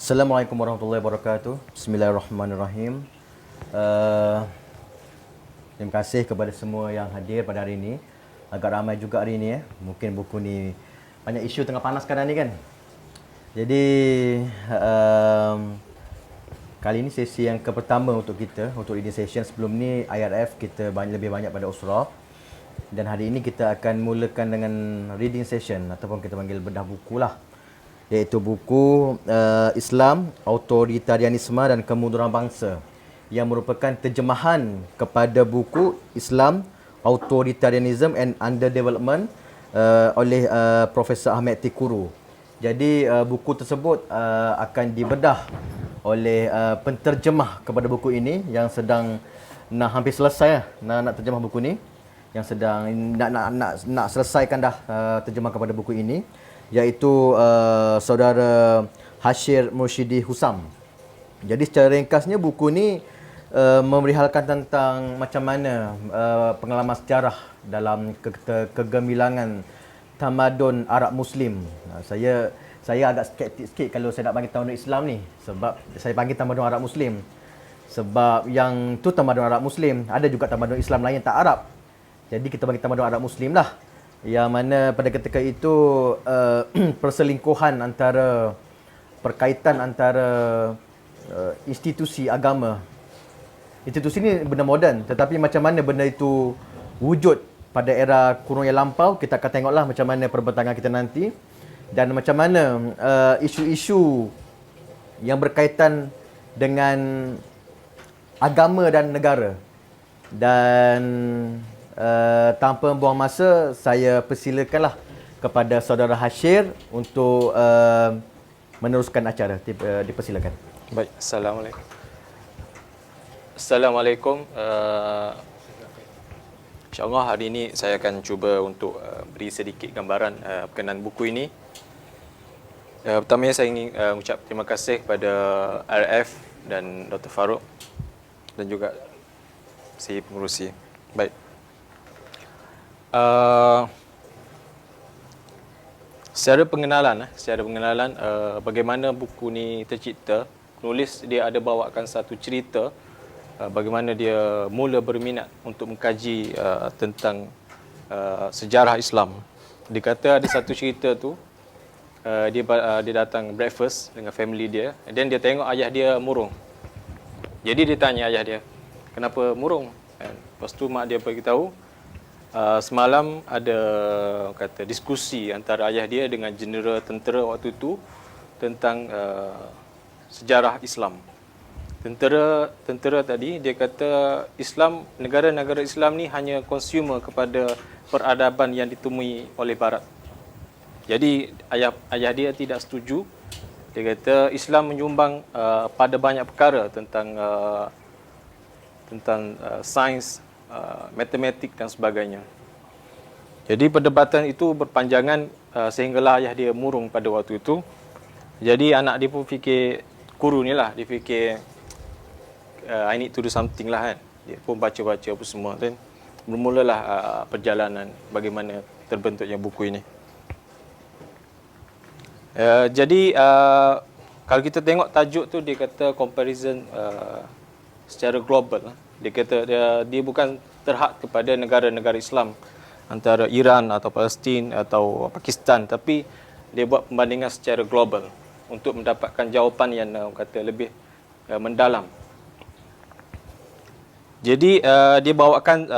Assalamualaikum warahmatullahi wabarakatuh. Bismillahirrahmanirrahim. Uh, Terima kasih kepada semua yang hadir pada hari ini. Agak ramai juga hari ini. Mungkin buku ni banyak isu tengah panas sekarang ni kan. Jadi kali ini sesi yang pertama untuk kita, untuk reading session. Sebelum ni IRF kita lebih banyak pada usrah. Dan hari ini kita akan mulakan dengan reading session ataupun kita panggil bedah buku lah. Iaitu buku Islam, Autoritarianisme dan Kemunduran Bangsa, yang merupakan terjemahan kepada buku Islam, Authoritarianism and Underdevelopment oleh Profesor Ahmed Tikuru. Jadi buku tersebut akan dibedah oleh penterjemah kepada buku ini yang sedang hampir selesai nak terjemah buku ni, yang sedang nak selesaikan dah terjemah kepada buku ini, iaitu saudara Hashir Mursyidi Husam. Jadi secara ringkasnya buku ni memerihalkan tentang macam mana pengalaman sejarah dalam kegemilangan tamadun Arab Muslim. Saya agak skeptik sikit kalau saya nak bagi tamadun Islam ni, sebab saya panggil tamadun Arab Muslim. Sebab yang tu tamadun Arab Muslim, ada juga tamadun Islam lain yang tak Arab. Jadi kita bagi tamadun Arab Muslim lah, yang mana pada ketika itu perselingkuhan antara, perkaitan antara institusi agama. Institusi ni benda moden, tetapi macam mana benda itu wujud pada era kurun yang lampau, kita akan tengoklah macam mana perbentangan kita nanti, dan macam mana isu-isu yang berkaitan dengan agama dan negara. Dan tanpa membuang masa, saya persilakanlah kepada saudara Hashir untuk meneruskan acara. Dipersilakan. Baik, Assalamualaikum. InsyaAllah hari ini saya akan cuba untuk beri sedikit gambaran berkenaan buku ini. Pertamanya saya ingin mengucap terima kasih kepada RF dan Dr. Farouk dan juga si pengurusi. Baik. Secara pengenalan bagaimana buku ni tercipta. Penulis dia ada bawakan satu cerita bagaimana dia mula berminat untuk mengkaji tentang sejarah Islam. Dia kata ada satu cerita tu, dia datang breakfast dengan family dia, dan dia tengok ayah dia murung. Jadi dia tanya ayah dia, kenapa murung? Lepas tu mak dia beritahu, semalam ada kata diskusi antara ayah dia dengan jeneral tentera waktu itu tentang sejarah Islam. Tentera tadi dia kata Islam, negara-negara Islam ni hanya consumer kepada peradaban yang ditemui oleh Barat. Jadi ayah dia tidak setuju. Dia kata Islam menyumbang pada banyak perkara tentang sains, matematik dan sebagainya. Jadi perdebatan itu berpanjangan sehinggalah ayah dia murung pada waktu itu. Jadi anak dia pun fikir, guru ni lah, dia fikir I need to do something lah kan. Dia pun baca-baca apa semua kan. Bermulalah perjalanan bagaimana terbentuknya buku ini. Jadi kalau kita tengok tajuk tu, dia kata comparison secara global. Dia kata dia bukan terhad kepada negara-negara Islam antara Iran atau Palestin atau Pakistan, tapi dia buat perbandingan secara global untuk mendapatkan jawapan yang kata lebih mendalam. Jadi dia bawakan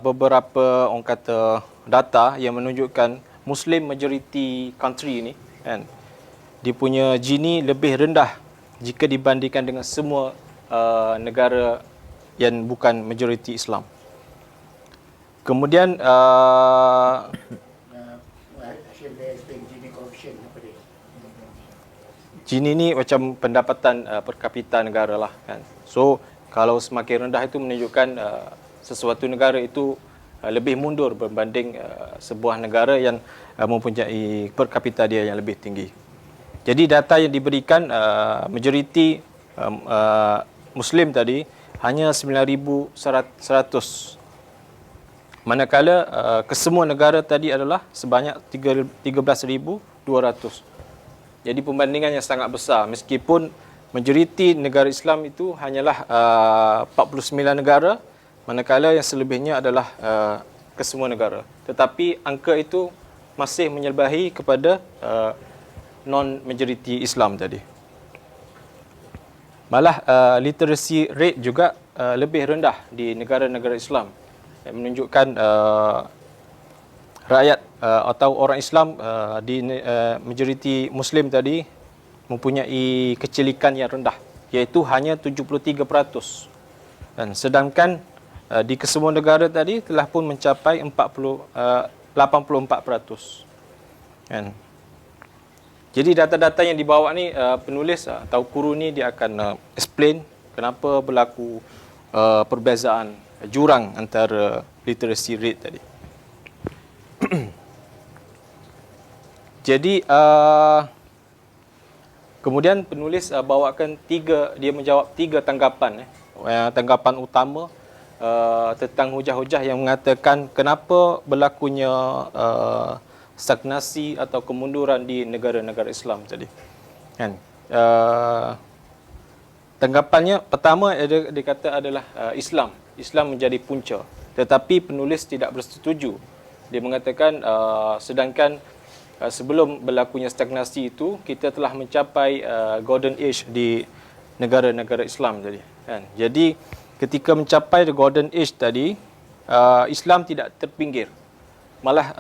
beberapa orang kata data yang menunjukkan Muslim majority country ni kan, dia punya Gini lebih rendah jika dibandingkan dengan semua negara yang bukan majoriti Islam. Kemudian Gini ni macam pendapatan per kapita negara lah kan. So kalau semakin rendah itu menunjukkan sesuatu negara itu lebih mundur berbanding sebuah negara yang mempunyai per kapita dia yang lebih tinggi. Jadi data yang diberikan majoriti Muslim tadi hanya 9,100. Manakala kesemua negara tadi adalah sebanyak 13,200. Jadi perbandingan yang sangat besar, meskipun majoriti negara Islam itu hanyalah 49 negara, manakala yang selebihnya adalah kesemua negara. Tetapi angka itu masih menyelbahi kepada non-majoriti Islam tadi. Malah literacy rate juga lebih rendah di negara-negara Islam, yang menunjukkan rakyat atau orang Islam di majoriti Muslim tadi mempunyai kecilikan yang rendah, iaitu hanya 73%. Dan sedangkan di kesemua negara tadi telah pun mencapai 84%. Kan? Jadi data-data yang dibawa ni penulis atau guru ni dia akan explain kenapa berlaku perbezaan jurang antara literacy rate tadi. Jadi kemudian penulis bawakan dia menjawab tiga tanggapan tanggapan utama tentang hujah-hujah yang mengatakan kenapa berlakunya stagnasi atau kemunduran di negara-negara Islam tadi. Kan? Tanggapannya pertama dia kata adalah Islam menjadi punca, tetapi penulis tidak bersetuju. Dia mengatakan sedangkan sebelum berlakunya stagnasi itu kita telah mencapai golden age di negara-negara Islam tadi. Kan? Jadi ketika mencapai the golden age tadi, Islam tidak terpinggir. Malah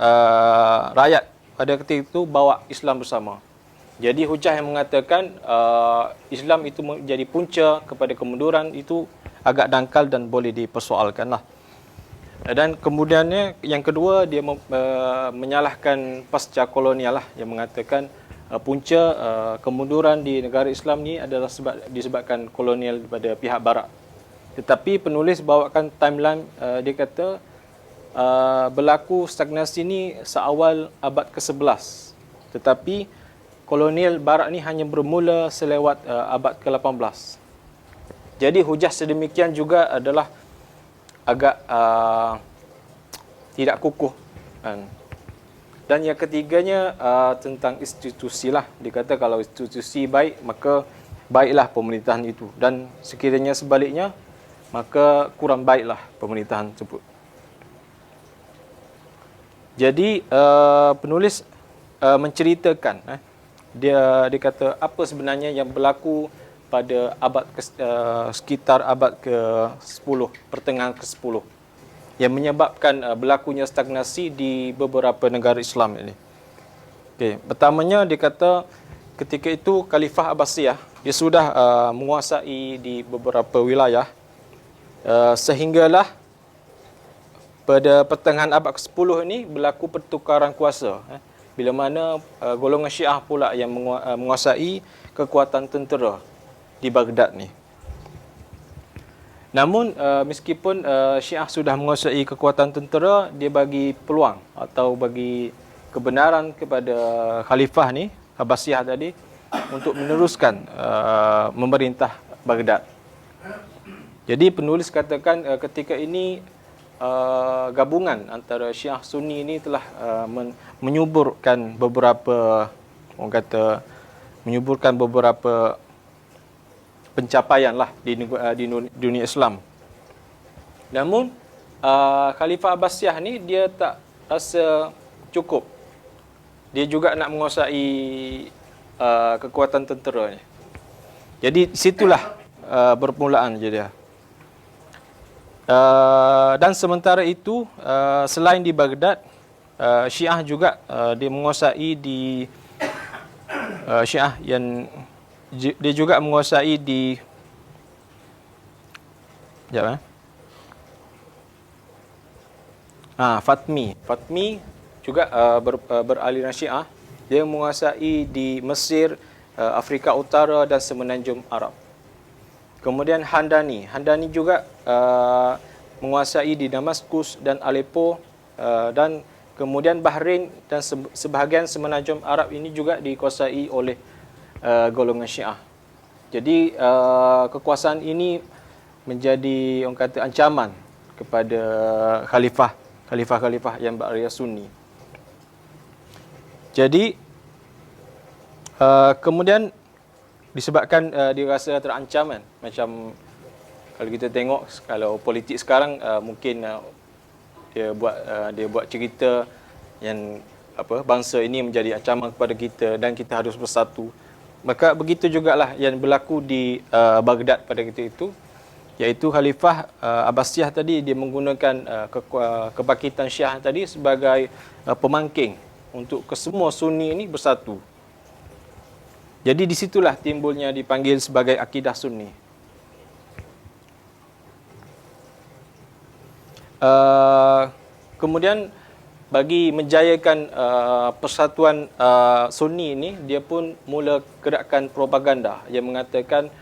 rakyat pada ketika itu bawa Islam bersama. Jadi hujah yang mengatakan Islam itu menjadi punca kepada kemunduran itu agak dangkal dan boleh dipersoalkanlah. Dan kemudiannya yang kedua dia menyalahkan pasca kolonial lah, yang mengatakan punca kemunduran di negara Islam ni adalah disebabkan kolonial daripada pihak barat. Tetapi penulis bawakan timeline, dia kata berlaku stagnasi ni seawal abad ke-11. Tetapi kolonial barat ni hanya bermula selewat abad ke-18. Jadi hujah sedemikian juga adalah agak tidak kukuh. Dan yang ketiganya tentang institusi lah. Dikata kalau institusi baik, maka baiklah pemerintahan itu. Dan sekiranya sebaliknya, maka kurang baiklah pemerintahan tersebut. Jadi penulis menceritakan, dia kata apa sebenarnya yang berlaku pada sekitar abad ke-10, pertengahan ke-10, yang menyebabkan berlakunya stagnasi di beberapa negara Islam ini. Okay. Pertamanya dia kata ketika itu Khalifah Abbasiyah dia sudah menguasai di beberapa wilayah sehinggalah pada pertengahan abad ke-10 ini berlaku pertukaran kuasa. Bila mana golongan Syiah pula yang menguasai kekuatan tentera di Baghdad ni. Namun meskipun Syiah sudah menguasai kekuatan tentera, dia bagi peluang atau bagi kebenaran kepada Khalifah ni, Abbasiyah tadi, untuk meneruskan memerintah Baghdad. Jadi penulis katakan ketika ini gabungan antara Syiah Sunni ini telah menyuburkan beberapa, orang kata menyuburkan beberapa pencapaian lah di dunia Islam. Namun Khalifah Abbasiyah ni dia tak rasa cukup. Dia juga nak menguasai kekuatan tentera ni. Jadi situlah bermulaan je dia. Dan sementara itu selain di Baghdad, Syiah juga dia menguasai di Syiah yang dia juga menguasai di Fatmi. Fatmi juga beraliran Syiah. Dia menguasai di Mesir, Afrika Utara dan Semenanjung Arab. Kemudian Hamdani juga menguasai di Damaskus dan Aleppo, dan kemudian Bahrain dan sebahagian Semenanjung Arab ini juga dikuasai oleh golongan Syiah. Jadi kekuasaan ini menjadi, orang kata, ancaman kepada khalifah yang beraliran Sunni. Jadi Kemudian disebabkan dia rasa terancam kan, macam kalau kita tengok kalau politik sekarang mungkin dia buat cerita yang bangsa ini menjadi ancaman kepada kita dan kita harus bersatu. Maka begitu jugalah yang berlaku di Baghdad pada ketika itu, iaitu Khalifah Abbasiyah tadi dia menggunakan kebangkitan Syiah tadi sebagai pemangking untuk kesemua Sunni ini bersatu. Jadi disitulah timbulnya dipanggil sebagai akidah Sunni. Kemudian bagi menjayakan persatuan Sunni ini, dia pun mula gerakan propaganda yang mengatakan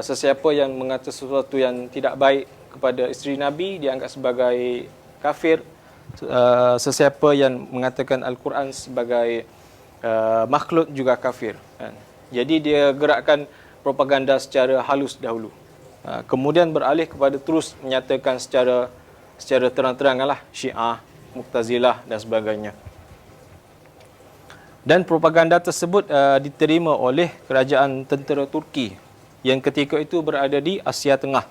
sesiapa yang mengata sesuatu yang tidak baik kepada isteri Nabi dianggap sebagai kafir. Sesiapa yang mengatakan Al-Quran sebagai makhluk juga kafir. Jadi dia gerakkan propaganda secara halus dahulu. Kemudian beralih kepada terus menyatakan secara terang-terangan lah Syiah, Mu'tazilah dan sebagainya. Dan propaganda tersebut diterima oleh kerajaan tentera Turki yang ketika itu berada di Asia Tengah.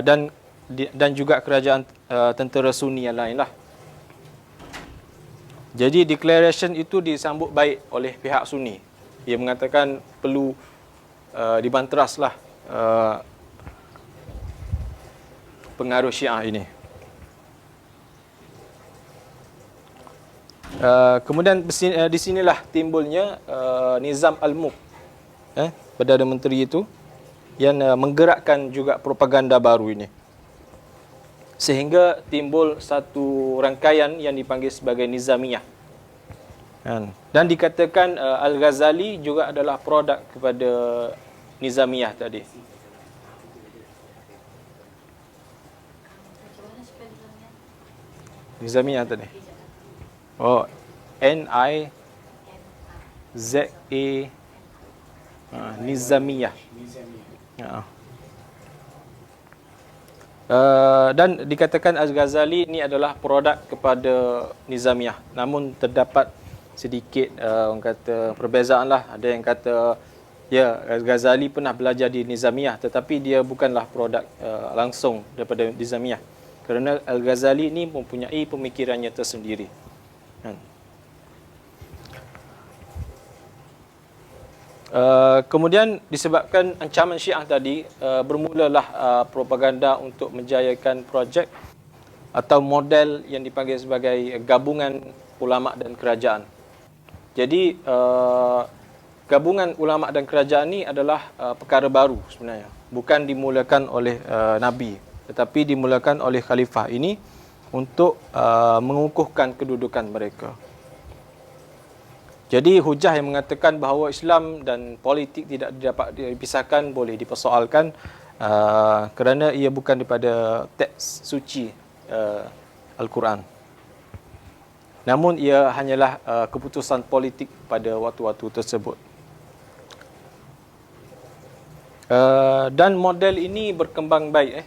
Dan juga kerajaan tentera Sunni yang lain lah. Jadi declaration itu disambut baik oleh pihak Sunni. Ia mengatakan perlu dibanteraslah pengaruh Syiah ini. Kemudian di sinilah timbulnya Nizam Al-Mulk, Perdana Menteri itu, yang menggerakkan juga propaganda baru ini. Sehingga timbul satu rangkaian yang dipanggil sebagai Nizamiyah. Dan dikatakan Al-Ghazali juga adalah produk kepada Nizamiyah tadi. Nizamiyah tadi. Oh, N-I-Z-A Nizamiyah. Dan dikatakan Al-Ghazali ini adalah produk kepada Nizamiyah. Namun terdapat sedikit orang kata perbezaan lah. Ada yang kata ya Al-Ghazali pernah belajar di Nizamiyah, tetapi dia bukanlah produk langsung daripada Nizamiyah. Kerana Al-Ghazali ini mempunyai pemikirannya tersendiri. Kemudian disebabkan ancaman Syiah tadi, bermulalah propaganda untuk menjayakan projek atau model yang dipanggil sebagai gabungan ulama dan kerajaan. Jadi gabungan ulama dan kerajaan ini adalah perkara baru sebenarnya. Bukan dimulakan oleh Nabi, tetapi dimulakan oleh khalifah ini untuk mengukuhkan kedudukan mereka. Jadi hujah yang mengatakan bahawa Islam dan politik tidak dapat dipisahkan boleh dipersoalkan kerana ia bukan daripada teks suci Al-Quran. Namun ia hanyalah keputusan politik pada waktu-waktu tersebut. Dan model ini berkembang baik.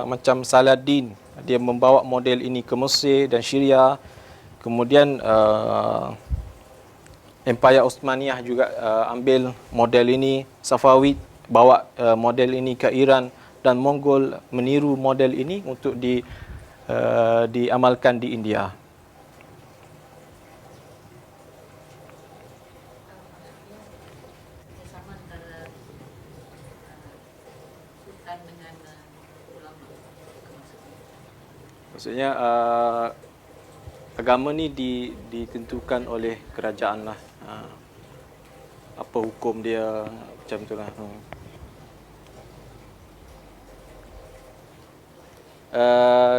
Macam Saladin, dia membawa model ini ke Mesir dan Syria. Kemudian Empire Osmaniyah juga ambil model ini. Safavid bawa model ini ke Iran. Dan Mongol meniru model ini untuk diamalkan di India. Maksudnya agama ni ditentukan oleh kerajaan lah. Apa hukum dia, macam tu lah.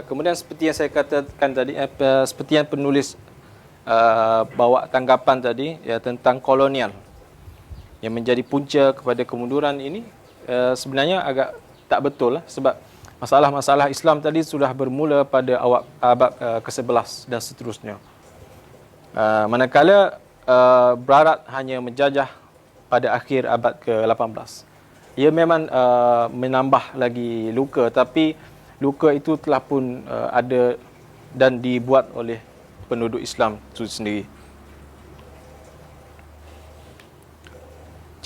Kemudian seperti yang saya katakan tadi, seperti yang penulis bawa tanggapan tadi ya, tentang kolonial yang menjadi punca kepada kemunduran ini, sebenarnya agak tak betul lah. Sebab masalah-masalah Islam tadi sudah bermula pada abad ke-11 dan seterusnya. Manakala Barat hanya menjajah pada akhir abad ke-18. Ia memang menambah lagi luka, tapi luka itu telah pun ada dan dibuat oleh penduduk Islam itu sendiri.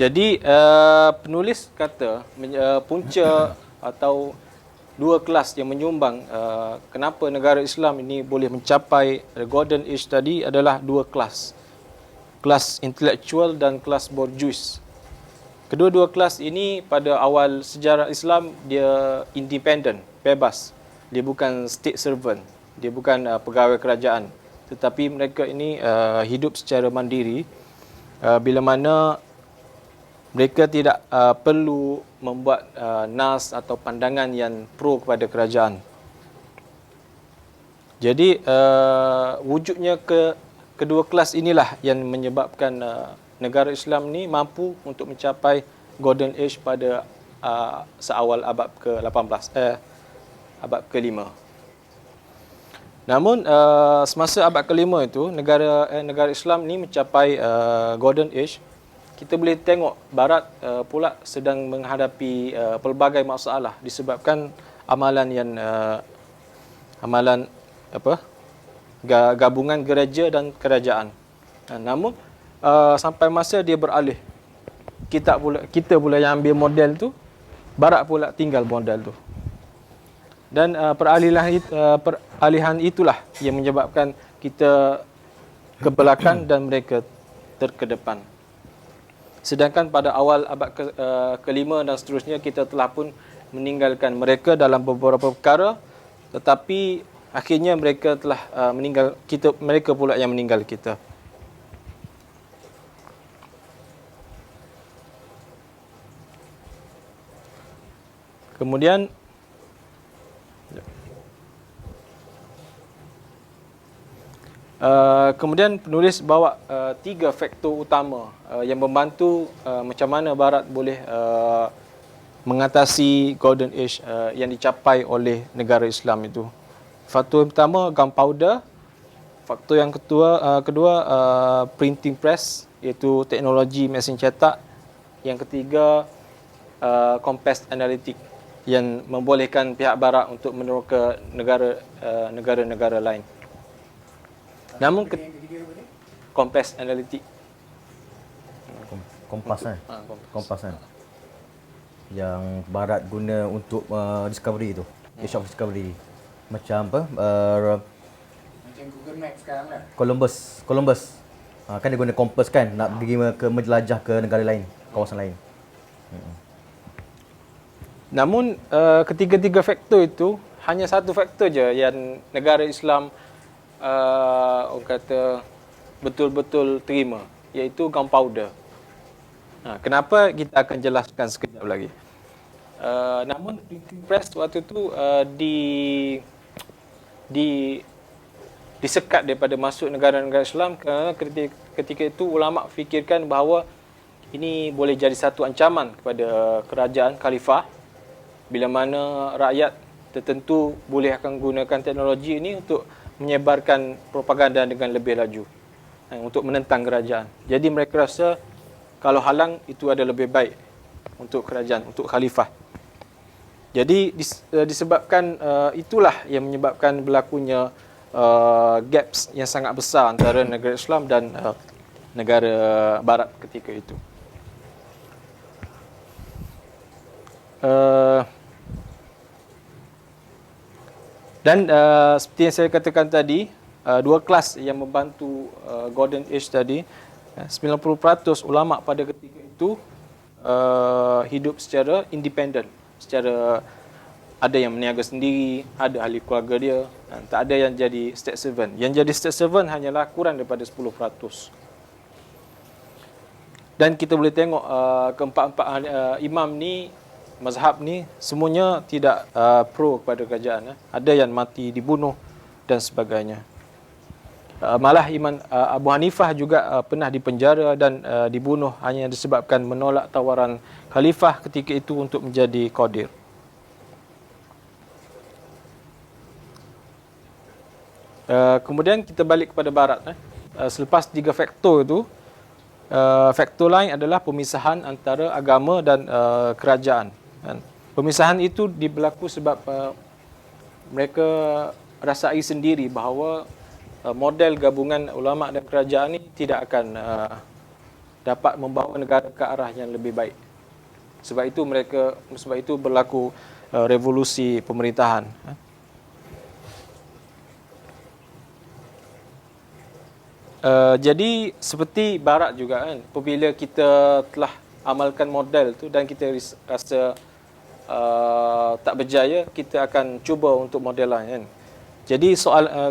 Jadi penulis kata punca atau dua kelas yang menyumbang kenapa negara Islam ini boleh mencapai Golden Age tadi adalah dua kelas. Kelas intelektual dan kelas borjuis. Kedua-dua kelas ini pada awal sejarah Islam dia independent, bebas. Dia bukan state servant, dia bukan pegawai kerajaan. Tetapi mereka ini hidup secara mandiri bila mana mereka tidak perlu membuat nas atau pandangan yang pro kepada kerajaan. Jadi wujudnya kedua kelas inilah yang menyebabkan negara Islam ni mampu untuk mencapai Golden Age pada seawal abad ke-18 abad ke-5. Namun semasa abad ke-5 itu negara Islam ni mencapai Golden Age, kita boleh tengok barat pula sedang menghadapi pelbagai masalah disebabkan amalan gabungan gereja dan kerajaan. Namun sampai masa dia beralih, kita pula yang ambil model tu, barat pula tinggal model tu. Dan peralihan itulah yang menyebabkan kita ke belakang dan mereka terkedepan. Sedangkan pada awal abad ke-5 dan seterusnya kita telah pun meninggalkan mereka dalam beberapa perkara, tetapi akhirnya mereka telah mereka pula yang meninggal kita. Kemudian penulis bawa tiga faktor utama yang membantu macam mana barat boleh mengatasi Golden Age yang dicapai oleh negara Islam itu. Faktor yang pertama gunpowder, faktor yang kedua printing press iaitu teknologi mesin cetak, yang ketiga compass analytic yang membolehkan pihak barat untuk meneroka negara-negara lain. Namun compass analytic, kompas kan? Kompas kan? Yang barat guna untuk discovery tu, age of discovery. Macam apa? Macam Google Maps sekarang lah. Columbus. Kan dia guna kompas kan nak pergi menjelajah ke negara lain, kawasan lain. Namun ketiga-tiga faktor itu hanya satu faktor je yang negara Islam orang kata betul-betul terima, iaitu gunpowder. Kenapa kita akan jelaskan sekejap lagi. Namun printing press waktu itu disekat daripada masuk negara-negara Islam kerana ketika itu ulama fikirkan bahawa ini boleh jadi satu ancaman kepada kerajaan khalifah bila mana rakyat tertentu boleh akan gunakan teknologi ini untuk menyebarkan propaganda dengan lebih laju untuk menentang kerajaan. Jadi mereka rasa kalau halang itu ada lebih baik untuk kerajaan, untuk khalifah. Jadi disebabkan itulah yang menyebabkan berlakunya gaps yang sangat besar antara negara Islam dan negara barat ketika itu. Dan seperti yang saya katakan tadi, dua kelas yang membantu Golden Age tadi, 90% ulama pada ketika itu hidup secara independen, secara ada yang meniaga sendiri, ada ahli keluarga dia, tak ada yang jadi state servant. Yang jadi state servant hanyalah kurang daripada 10%. Dan kita boleh tengok keempat-empat imam ni, mazhab ni semuanya tidak pro kepada kerajaan. Ada yang mati dibunuh dan sebagainya. Malah Imam Abu Hanifah juga pernah dipenjara dan dibunuh hanya disebabkan menolak tawaran khalifah ketika itu untuk menjadi qadir. Kemudian kita balik kepada barat. Selepas tiga faktor itu, faktor lain adalah pemisahan antara agama dan kerajaan. Pemisahan itu berlaku sebab mereka rasai sendiri bahawa model gabungan ulama dan kerajaan ini tidak akan dapat membawa negara ke arah yang lebih baik. Sebab itu berlaku revolusi pemerintahan. Jadi seperti barat juga kan, apabila kita telah amalkan model tu dan kita rasa tak berjaya, kita akan cuba untuk model lain kan. Jadi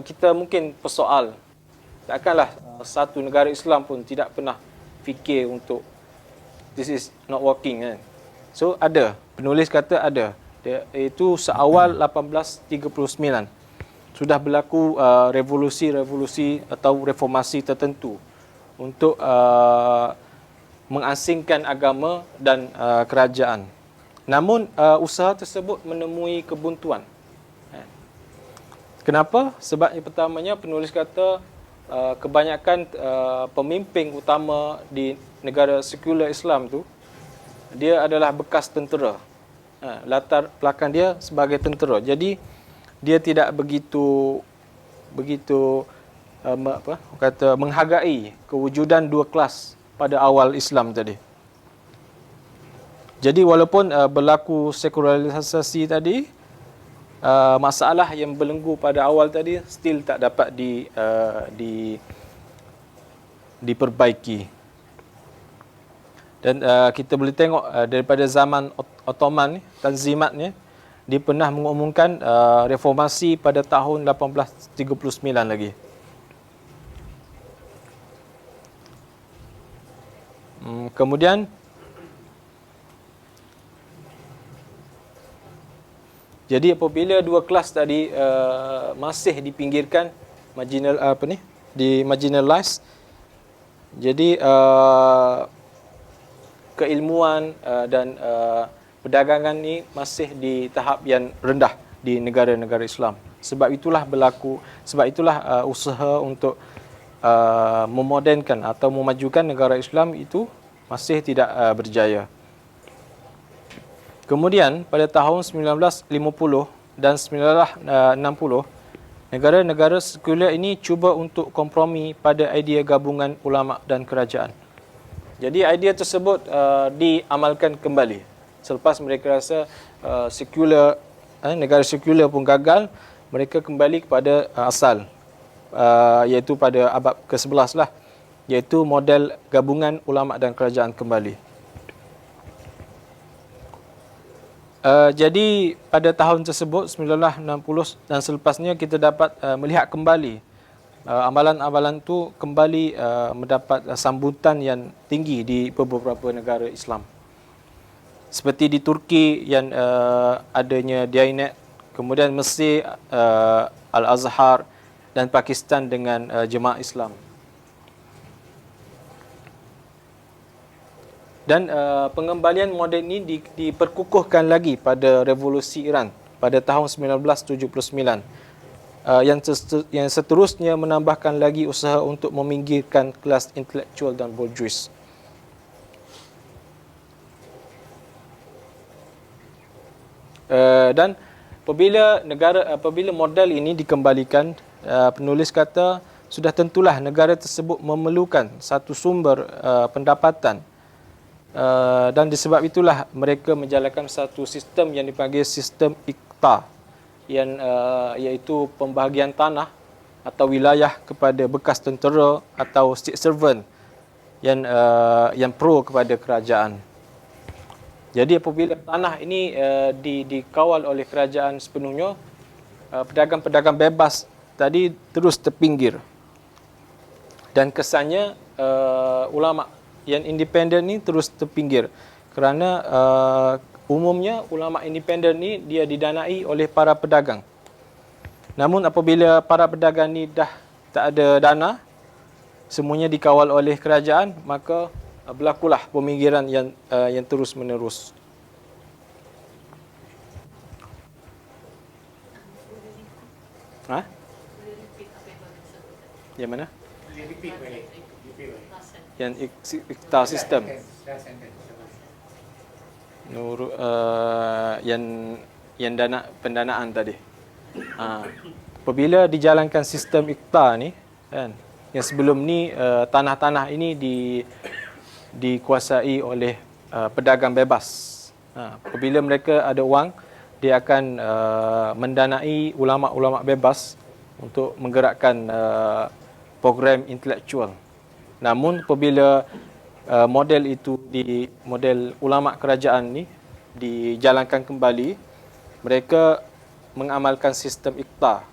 kita mungkin persoal, takkanlah satu negara Islam pun tidak pernah fikir untuk this is not working kan. So ada, penulis kata ada. Itu seawal 1839 sudah berlaku revolusi atau reformasi tertentu untuk mengasingkan agama dan kerajaan. Namun usaha tersebut menemui kebuntuan. Kenapa? Sebab yang pertamanya penulis kata kebanyakan pemimpin utama di negara sekular Islam tu dia adalah bekas tentera. Latar belakang dia sebagai tentera. Jadi dia tidak begitu menghargai kewujudan dua kelas pada awal Islam tadi. Jadi walaupun berlaku sekularisasi tadi, masalah yang belenggu pada awal tadi still tak dapat diperbaiki. Dan kita boleh tengok daripada zaman Ottoman ni, Tanzimat ni, dia pernah mengumumkan reformasi pada tahun 1839 lagi. Kemudian jadi apabila dua kelas tadi masih dipinggirkan, marginalized, jadi keilmuan dan perdagangan ni masih di tahap yang rendah di negara-negara Islam. Sebab itulah usaha untuk memodernkan atau memajukan negara Islam itu masih tidak berjaya. Kemudian pada tahun 1950 dan 1960, negara-negara sekular ini cuba untuk kompromi pada idea gabungan ulama dan kerajaan. Jadi idea tersebut diamalkan kembali. Selepas mereka rasa negara sekular pun gagal, mereka kembali kepada asal, iaitu pada abad ke-11 lah, iaitu model gabungan ulama dan kerajaan kembali. Jadi pada tahun tersebut 1960 dan selepasnya kita dapat melihat kembali amalan-amalan tu kembali mendapat sambutan yang tinggi di beberapa negara Islam. Seperti di Turki yang adanya Diyanet, kemudian Mesir, Al-Azhar, dan Pakistan dengan Jemaah Islam. Dan pengembalian moden ini diperkukuhkan lagi pada revolusi Iran pada tahun 1979. Yang seterusnya menambahkan lagi usaha untuk meminggirkan kelas intelektual dan bourgeois. Dan apabila model ini dikembalikan, penulis kata sudah tentulah negara tersebut memerlukan satu sumber pendapatan, dan disebab itulah mereka menjalankan satu sistem yang dipanggil sistem iqta, yang iaitu pembahagian tanah atau wilayah kepada bekas tentera atau state servant yang pro kepada kerajaan. Jadi apabila tanah ini dikawal oleh kerajaan sepenuhnya, pedagang-pedagang bebas tadi terus terpinggir. Dan kesannya ulama yang independen ni terus terpinggir kerana umumnya ulama independen ni dia didanai oleh para pedagang. Namun apabila para pedagang ni dah tak ada dana, semuanya dikawal oleh kerajaan, maka berlakulah peminggiran yang terus menerus. Yang mana? Yang iqta sistem. Yang pendanaan tadi. Apabila dijalankan sistem iqta ni kan, yang sebelum ni tanah-tanah ini dikuasai oleh pedagang bebas. Apabila mereka ada wang, dia akan mendanai ulama-ulama bebas untuk menggerakkan program intelektual. Namun apabila model itu model ulama kerajaan ni dijalankan kembali, mereka mengamalkan sistem iqta,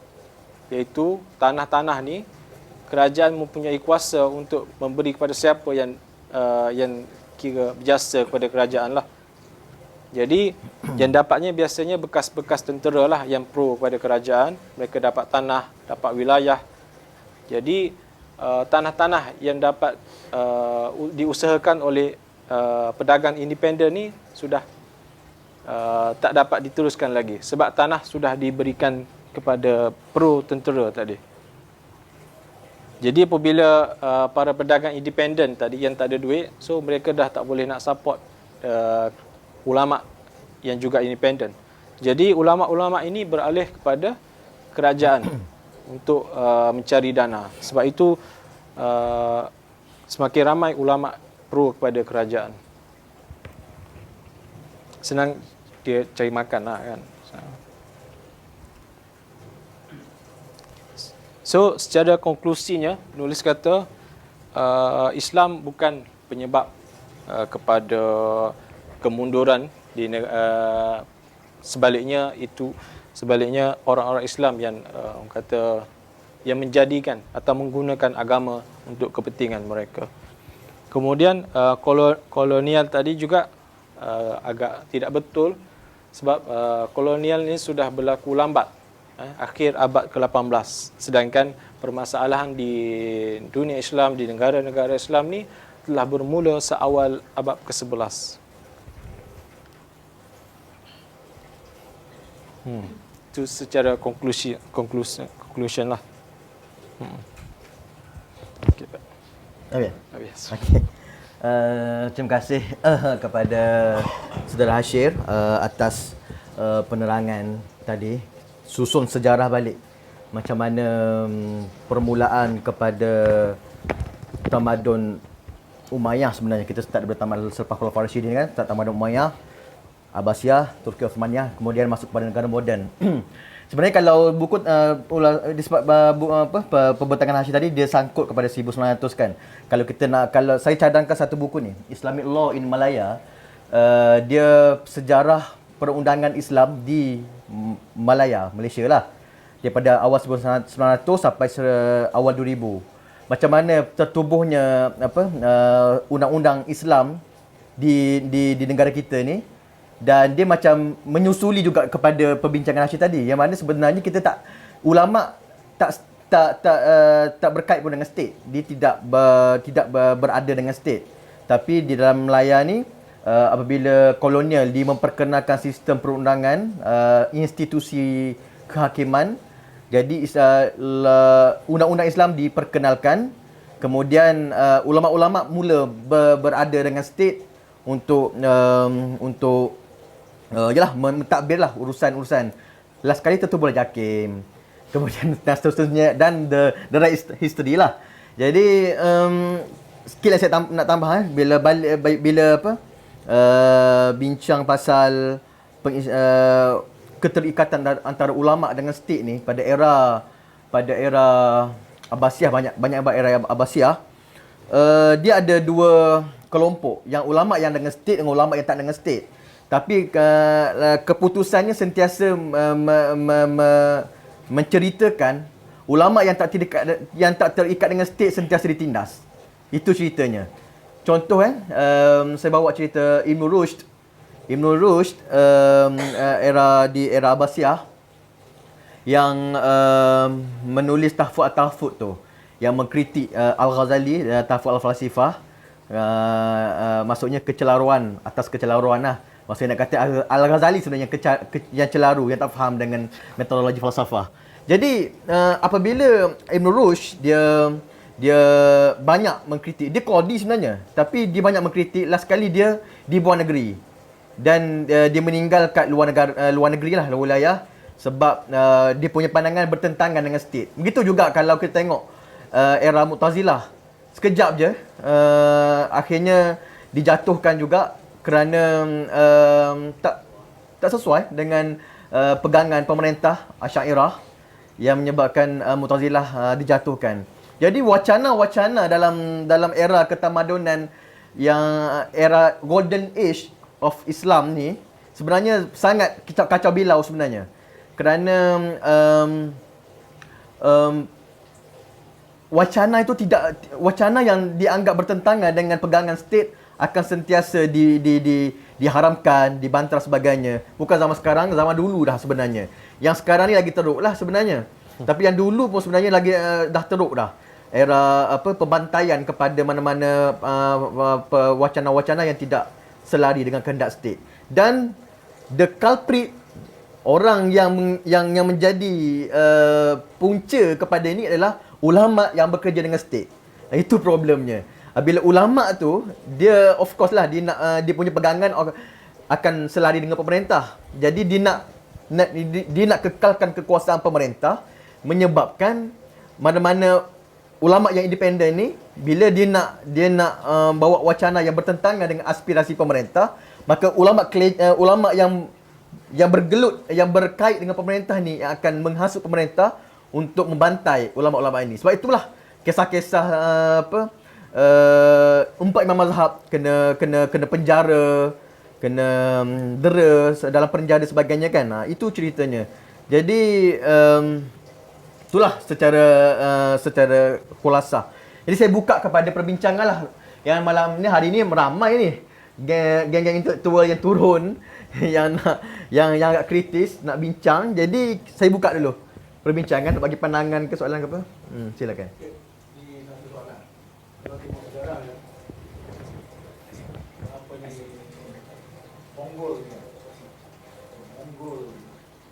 iaitu tanah-tanah ni kerajaan mempunyai kuasa untuk memberi kepada siapa yang kira berjasa kepada kerajaan lah. Jadi yang dapatnya biasanya bekas-bekas tentera lah yang pro kepada kerajaan. Mereka dapat tanah, dapat wilayah. Jadi tanah-tanah yang dapat diusahakan oleh pedagang independen ni sudah tak dapat diteruskan lagi sebab tanah sudah diberikan kepada pro tentera tadi. Jadi apabila para pedagang independen tadi yang tak ada duit, so mereka dah tak boleh nak support ulama yang juga independen. Jadi ulama-ulama ini beralih kepada kerajaan untuk mencari dana. Sebab itu semakin ramai ulama pro kepada kerajaan. Senang dia cari makan lah kan. So secara konklusinya, penulis kata Islam bukan penyebab kepada kemunduran di sebaliknya orang-orang Islam yang orang kata yang menjadikan atau menggunakan agama untuk kepentingan mereka. Kemudian kolonial tadi juga agak tidak betul sebab kolonial ini sudah berlaku lambat akhir abad ke-18, sedangkan permasalahan di dunia Islam, di negara-negara Islam ni telah bermula seawal abad ke-11. Itu secara conclusion lah. Okay, Pak. Habis. Okay. Terima kasih kepada Saudara Hashir atas penerangan tadi, susun sejarah balik macam mana permulaan kepada tamadun Umayyah. Sebenarnya kita start daripada tamadun selepas Khulafaur Rasyidin kan, start tamadun Umayyah, Abbasiyah, Turki Osmaniyah, kemudian masuk kepada negara moden. Sebenarnya kalau buku pembentangan Hashir tadi dia sangkut kepada 1900 kan. Kalau saya cadangkan satu buku ni, Islamic Law in Malaya, dia sejarah perundangan Islam di Malaya, Malaysia lah. Daripada awal 1900 sampai awal 2000. Macam mana tertubuhnya undang-undang Islam di negara kita ni, dan dia macam menyusuli juga kepada perbincangan Hashir tadi, yang mana sebenarnya kita ulama tak berkait pun dengan state. Dia tidak berada dengan state. Tapi di dalam Malaya ni apabila kolonial dia memperkenalkan sistem perundangan, institusi kehakiman, jadi undang-undang Islam diperkenalkan. Kemudian ulama-ulama mula berada dengan state untuk mentadbirlah urusan-urusan. Last kali tertubuhlah JAKIM. Kemudian dan seterusnya, dan the right history lah. Jadi sikit lah saya nak tambah bila bincang pasal keterikatan antara ulama dengan state ni pada era Abbasiyah, banyak era Abbasiyah, dia ada dua kelompok, yang ulama yang dengan state dengan ulama yang tak dengan state. Tapi keputusannya sentiasa menceritakan ulama yang tak terikat dengan state sentiasa ditindas. Itu ceritanya. Contoh saya bawa cerita Ibn Rushd. Era Abbasiyah yang menulis Tahfuz at-Tahfuz tu, yang mengkritik Al-Ghazali, Tahfuz al-Falsifah. Maksudnya kecelaruan atas kecelaruan lah. Maksudnya nak kata Al-Ghazali sebenarnya yang celaru, yang tak faham dengan metodologi falsafah. Jadi apabila Ibn Rushd dia banyak mengkritik, dia qadi sebenarnya, tapi dia banyak mengkritik. Last kali dia di luar negeri, dan dia meninggal kat luar negeri lah, luar wilayah, sebab dia punya pandangan bertentangan dengan state. Begitu juga kalau kita tengok era Mu'tazilah. sekejap je. Akhirnya dijatuhkan juga kerana tak sesuai dengan pegangan pemerintah Asy'ariyah yang menyebabkan Mu'tazilah dijatuhkan. Jadi wacana-wacana dalam era ketamadunan yang era golden age of Islam ni sebenarnya sangat kacau bilau sebenarnya. Kerana wacana yang dianggap bertentangan dengan pegangan state akan sentiasa diharamkan, dibantah sebagainya. Bukan zaman sekarang, zaman dulu dah sebenarnya. Yang sekarang ni lagi teruk lah sebenarnya. Tapi yang dulu pun sebenarnya lagi dah teruk dah. Era pembantaian kepada mana-mana wacana-wacana yang tidak selari dengan kehendak state. Dan the culprit, orang yang menjadi punca kepada ini adalah ulama yang bekerja dengan state. Itu problemnya. Bila ulama tu, dia of course lah dia punya pegangan akan selari dengan pemerintah. Jadi dia nak kekalkan kekuasaan pemerintah, menyebabkan mana-mana ulama yang independen ni, bila dia nak bawa wacana yang bertentangan dengan aspirasi pemerintah, maka ulama yang bergelut, yang berkait dengan pemerintah ni yang akan menghasut pemerintah untuk membantai ulama-ulama ini. Sebab itulah kisah-kisah empat imam mazhab kena penjara, kena dera dalam penjara sebagainya kan. Itu ceritanya. Jadi itulah secara khulasa. Jadi saya buka kepada perbincangan lah. Yang malam ni, hari ni ramai ni geng-geng intelektual yang turun yang agak kritis nak bincang. Jadi saya buka dulu perbincangan, nak bagi pandangan ke soalan ke apa. Silakan. Ini satu soalan. Kalau tengok sejarah ya, apa ni, Mongol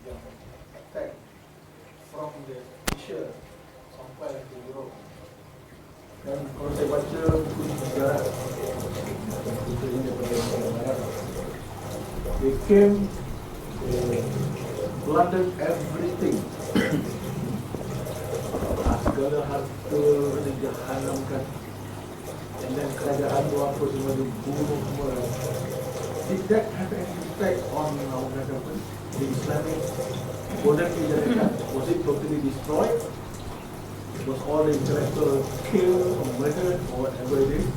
yang attack from the Asia sampai ke Europe. Dan kalau saya baca buku sejarah, buku ini daripada Barat, they came, plundered everything. Segala harta dijahanamkan. And then kerajaan tu apa semua dibunuh semua. Did that have any effect on the Islamic monarchy? Was it totally destroyed? Was all the intellectuals killed or murdered or whatever it is?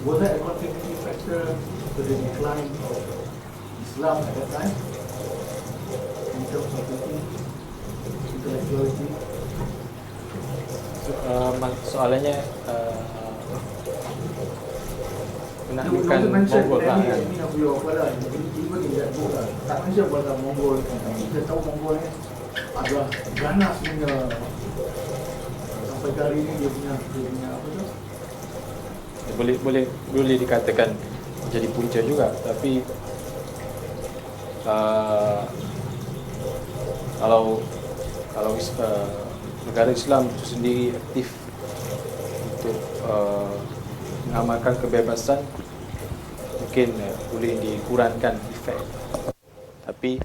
Was that a contributing factor to the decline of Islam at that time? In terms of thinking, intellectuality? Soalannya You bukan mention Mongol lah kan. any of your even in that book tak mention pasal Mongol. Kita tahu Mongol ni adalah ganas punya, sampai ke hari ni dia punya apa tu? Boleh dikatakan jadi punca juga, tapi kalau negara Islam itu sendiri aktif untuk mengamalkan kebebasan, mungkin boleh dikurangkan efek. Tapi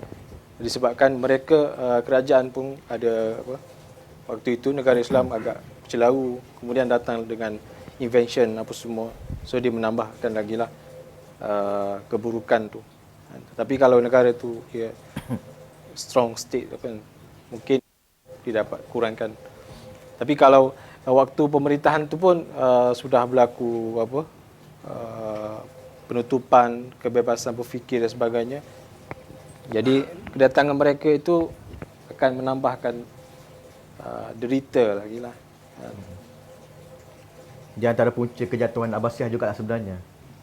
disebabkan mereka kerajaan pun ada waktu itu negara Islam agak bercelaru, kemudian datang dengan invention apa semua, so dia menambahkan lagi lah keburukan tu. Tapi kalau negara tu strong state mungkin dia dapat kurangkan. Tapi kalau waktu pemerintahan tu pun sudah berlaku penutupan kebebasan berfikir dan sebagainya. Jadi kedatangan mereka itu akan menambahkan derita lagi lah. Di antara punca kejatuhan Abbasiyah juga lah sebenarnya.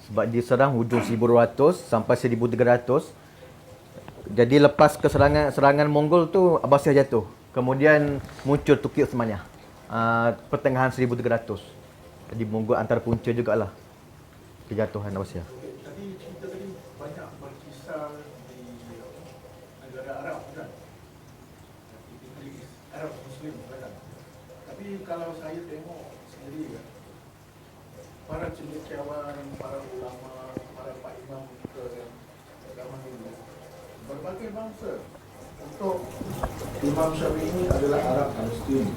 Sebab diserang hujung 1200 sampai 1300. Jadi lepas serangan Mongol tu, Abbasiyah jatuh. Kemudian muncul Turki Uthmaniyah pertengahan 1300. Jadi Mongol antara punca jugalah kejatuhan Abbasiyah. Tadi cerita tadi banyak berkisar di negara Arab kan? Arab Muslim kan? Tapi kalau saya tengok sendiri kan, para cendekiawan, para ulama, para pak imam kita yang zaman dulu, berbagai bangsa Untuk Imam Syafi'i adalah Arab Palestin.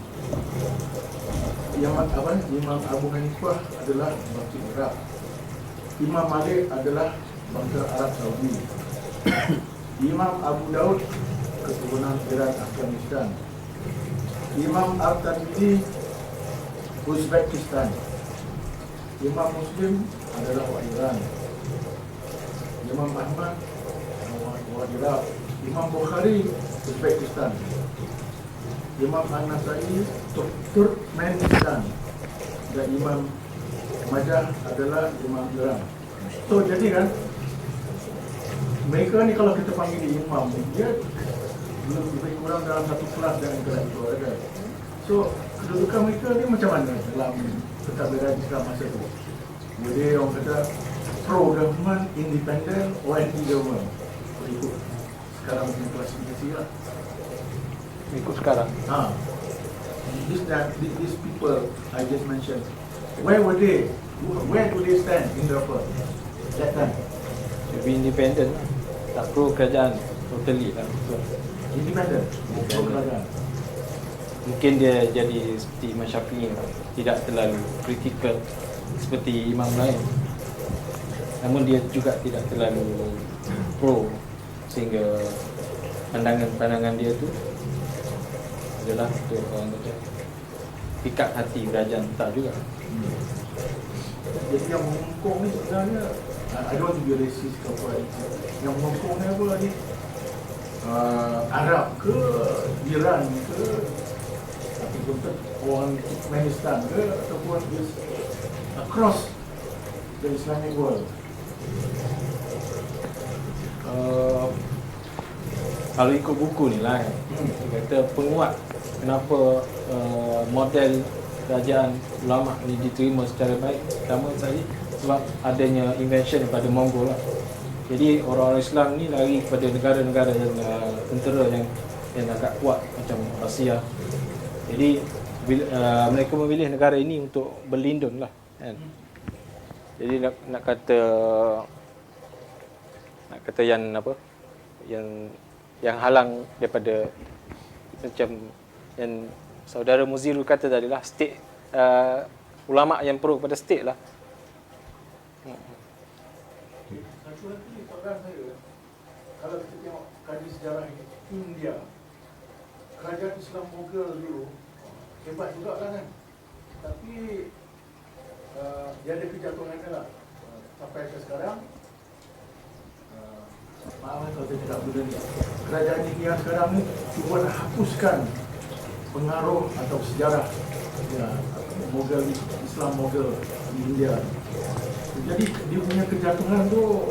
Imam Abu Hanifah adalah bangsa Arab. Imam Malik adalah bangsa Arab Saudi. Imam Abu Daud keturunan Iran Afghanistan. Imam Al-Tirmidzi Uzbekistan. Imam Muslim adalah orang Iran. Imam Ahmad orang Iraq. Imam Bukhari Uzbekistan. Imam An-Nasai Turkmenistan. Dan Imam Majah adalah Imam Iran. So jadi kan, mereka ni kalau kita panggil imam, dia lebih kurang dalam satu kelas dengan intelektual kan. So kedudukan mereka ni macam mana dalam pentadbiran Islam masa tu? Jadi orang kata pro government, independent, or anti government. Ikut sekarang punya klasifikasi lah. Ikut sekarang. These people I just mentioned, where were they? Where do they stand in the upper that time? Lebih independent lah. Tak pro kerajaan totally lah. Independent, pro kerajaan. Mungkin dia jadi seperti Imam Syafi'i lah. Tidak terlalu kritikal seperti imam lain. Namun dia juga tidak terlalu pro, sehingga pandangan-pandangan dia tu adalah untuk orang kata pikat hati kerajaan, tak juga. Jadi yang mengungkung ni sebenarnya, I don't want to be racist ke apa, yang mengungkung ni apa ni, Arab ke, Iran ke, ataupun orang Turkmenistan ke, ataupun across the Islamic world. Kalau ikut buku ni lah, dia kata penguat kenapa model kerajaan ulama ni diterima secara baik, pertama sekali sebab adanya invention daripada Mongol lah. Jadi orang-orang Islam ni lari kepada negara-negara yang tentera yang agak kuat macam Rusia. Jadi mereka memilih negara ini untuk berlindung lah kan. Jadi nak kata yang apa, yang halang daripada macam yang saudara Muzirul kata tadi lah, state, ulama yang pro kepada state lah. Satu lagi soalan saya, kalau kita tengok kaji sejarah India, kerajaan Islam Mughal dulu hebat juga kan, tapi dia ada kejatuhannya lah sampai ke sekarang. Maaf kalau saya cakap benda ni, kerajaan India sekarang ni cuba nak hapuskan pengaruh atau sejarah Mughal, Islam Mughal di India. Jadi dia punya kejatuhan tu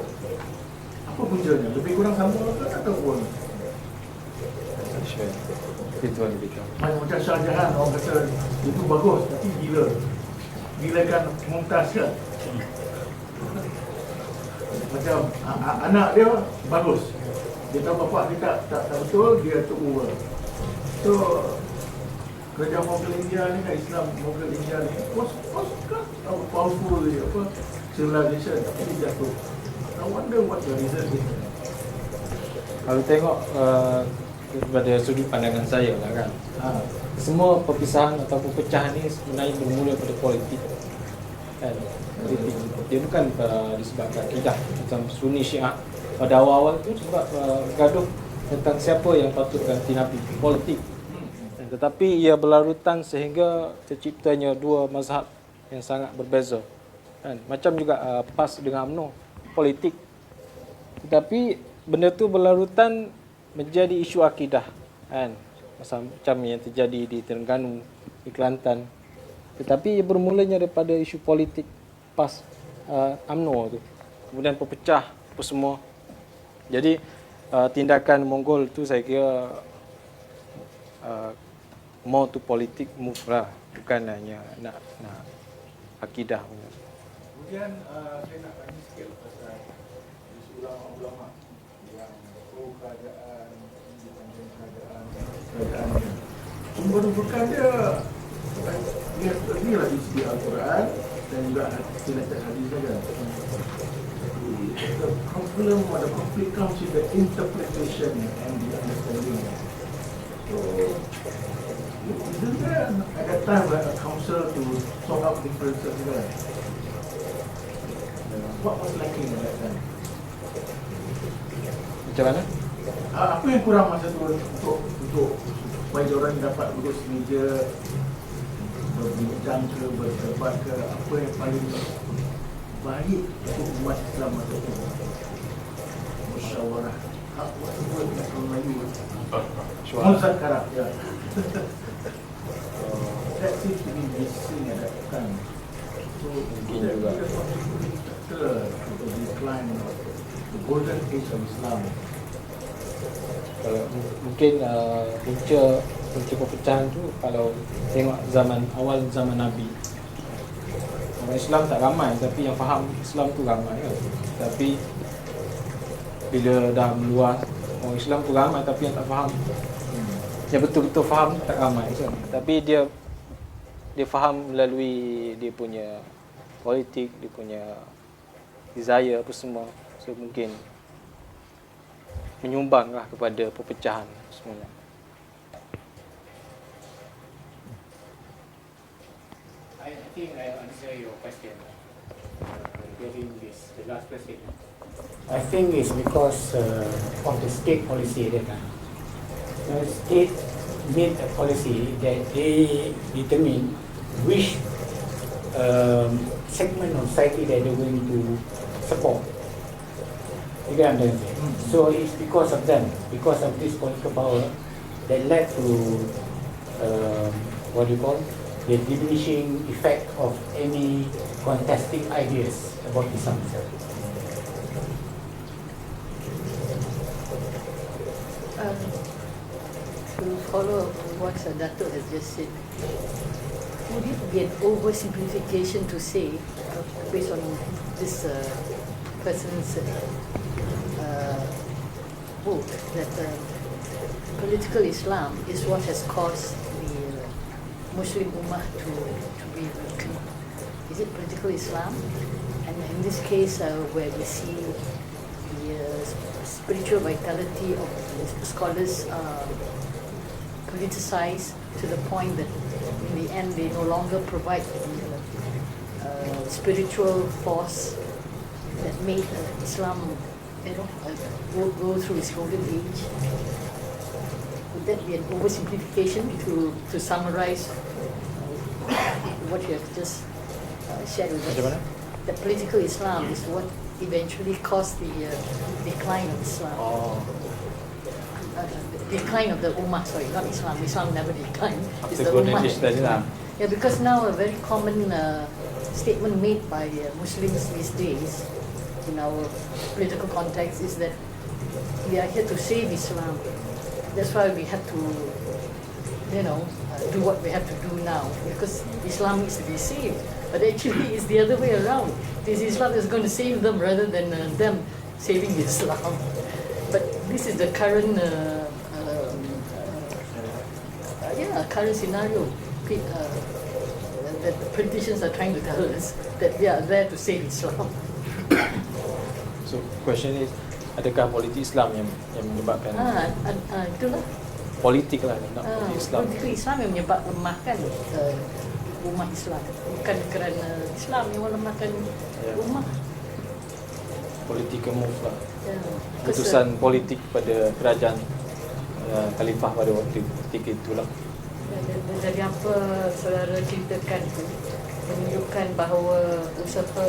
apa puncanya? Lebih kurang sama ke ataupun Itu yang kita. macam Shah Jahan, orang kata itu bagus tapi gila kan Mumtaz kan? Macam anak dia bagus, dia tahu bapak dia tak betul, dia tua. So kerajaan Mughal India ni kan, Islam Mughal India ni was powerful apa civilization, tapi dia jatuh. I wonder what the reason is. Kalau tengok daripada sudut pandangan saya lah kan, semua perpisahan atau perpecahan ni sebenarnya bermula pada politik kan. Politik dia bukan disebabkan akidah macam Sunni Syiah pada awal-awal tu, sebab gaduh tentang siapa yang patut ganti Nabi, politik. Tetapi ia berlarutan sehingga terciptanya dua mazhab yang sangat berbeza kan. Macam juga PAS dengan UMNO, politik. Tetapi benda tu berlarutan menjadi isu akidah kan, macam yang terjadi di Terengganu, di Kelantan. Tetapi ia bermulanya daripada isu politik PAS, UMNO tu, kemudian pecah apa semua. Jadi tindakan Mongol tu saya kira more to politik move lah, bukan hanya nak akidah punya. Kemudian saya nak tanya sikit pasal isu ulama-ulama yang pro kerajaan, independen kerajaan ni. Sumber-sumber dia lagi di Al-Quran dan juga selected hadis saja. the problem or the conflict comes in the interpretation and the understanding. So, isn't there at that time a council to sort out differences there? What was lacking at that time? Macam mana? Apa yang kurang masa tu untuk supaya orang dapat duduk semeja berbincang ke, berdebat ke, apa yang paling baik untuk umat Islam masa tu? Musyawarah. What's the word in Melayu? Muzakarah, ya. That seems to be missing at that time. So, that was a contributing factor to the decline of the golden age of Islam. Kalau mungkin punca perpecahan tu kalau tengok zaman Nabi, orang Islam tak ramai tapi yang faham Islam tu ramai kan. Tapi bila dah meluas, orang Islam tu ramai tapi yang tak faham, yang betul-betul faham tak ramai kan. Tapi dia faham melalui dia punya politik, dia punya desire apa semua. So mungkin menyumbanglah kepada perpecahan semua. I think I answer your question during the last question. I think it's because of the state policy at that time. The state made a policy that they determine which segment of society that they're going to support. You get what I'm saying? So it's because of them, because of this political power that led to what do you call the diminishing effect of any contesting ideas about Islam itself. To follow what Dato has just said, would it be an oversimplification to say, based on this person's book, that political Islam is what has caused the Muslim Ummah to be weak? Is it political Islam? And in this case, where we see the spiritual vitality of the scholars politicized to the point that in the end they no longer provide the spiritual force that made Islam, go through its golden age. Would that be an oversimplification to summarize what you have just shared with us? That political Islam is what eventually caused the decline of Islam. Decline of the Ummah, sorry, not Islam. Islam never declined. It's the Ummah. Yeah, because now a very common statement made by Muslims these days in our political context is that we are here to save Islam. That's why we have to, do what we have to do now, because Islam needs to be saved. But actually, it's the other way around. This Islam is going to save them rather than them saving Islam. But this is the current, current scenario that the politicians are trying to tell us that they are there to save Islam. So question is, adakah politik Islam yang menyebabkan Itulah. politik lah, not politik Islam? Politik Islam yang melemahkan umat Islam, bukan kerana Islam yang melemahkan umat. Political move lah. Keputusan politik pada kerajaan khalifah pada waktu ketika itulah. Jadi apa saudara ceritakan itu menunjukkan bahawa usaha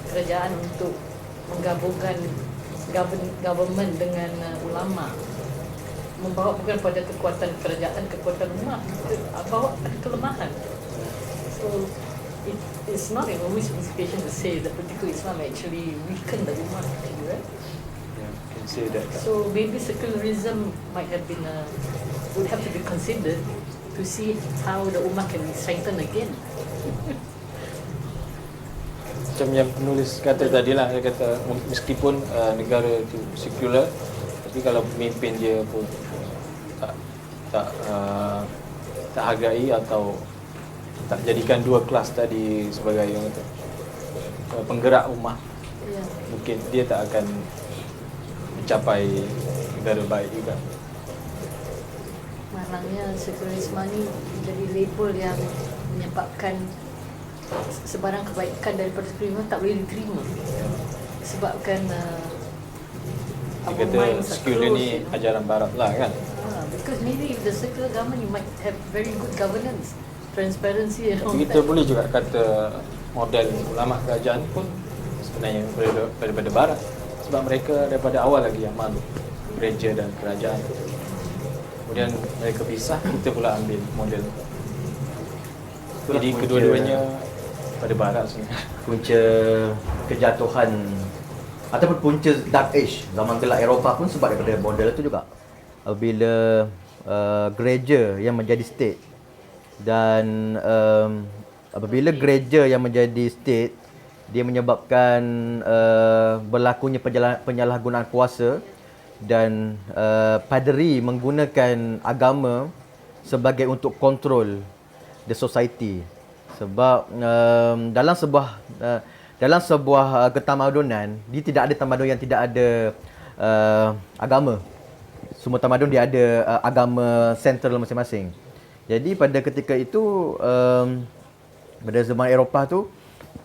kerajaan untuk menggabungkan government dengan ulama membawa bukan pada kekuatan kerajaan, kekuatan umat, bawa pada kelemahan. So it's not an oversimplification to say that political Islam actually weakened the umat, right? Yeah, can say that. So maybe secularism might have been would have to be considered to see how the ummah can be strengthened again. Macam yang penulis kata tadilah, dia kata meskipun negara itu sekular, tapi kalau pemimpin dia pun tak hargai atau tak jadikan dua kelas tadi sebagai yang itu penggerak ummah, Ya. mungkin dia tak akan mencapai negara baik juga. Malangnya sekularisme ni jadi label yang menyebabkan sebarang kebaikan daripada sekularisme tak boleh diterima. Sebabkan Dia our kata minds are sekular closed, ni you know. ajaran barat lah kan. Because maybe if the secular government, you might have very good governance, transparency and all Tapi kita that. boleh juga kata model ulama kerajaan pun sebenarnya daripada barat, sebab mereka daripada awal lagi yang malu gereja dan kerajaan. Kemudian mereka pisah, kita pula ambil model. Jadi punca- kedua-duanya pada barat sebenarnya. Punca kejatuhan ataupun punca dark age zaman gelap Eropah pun sebab daripada model itu juga. Apabila gereja yang menjadi state dan apabila gereja yang menjadi state, dia menyebabkan berlakunya penyalahgunaan kuasa dan paderi menggunakan agama sebagai untuk kontrol the society. Sebab dalam sebuah ketamadunan, dia tidak ada tamadun yang tidak ada agama. Semua tamadun dia ada agama sentral masing-masing. Jadi pada ketika itu pada zaman Eropah tu,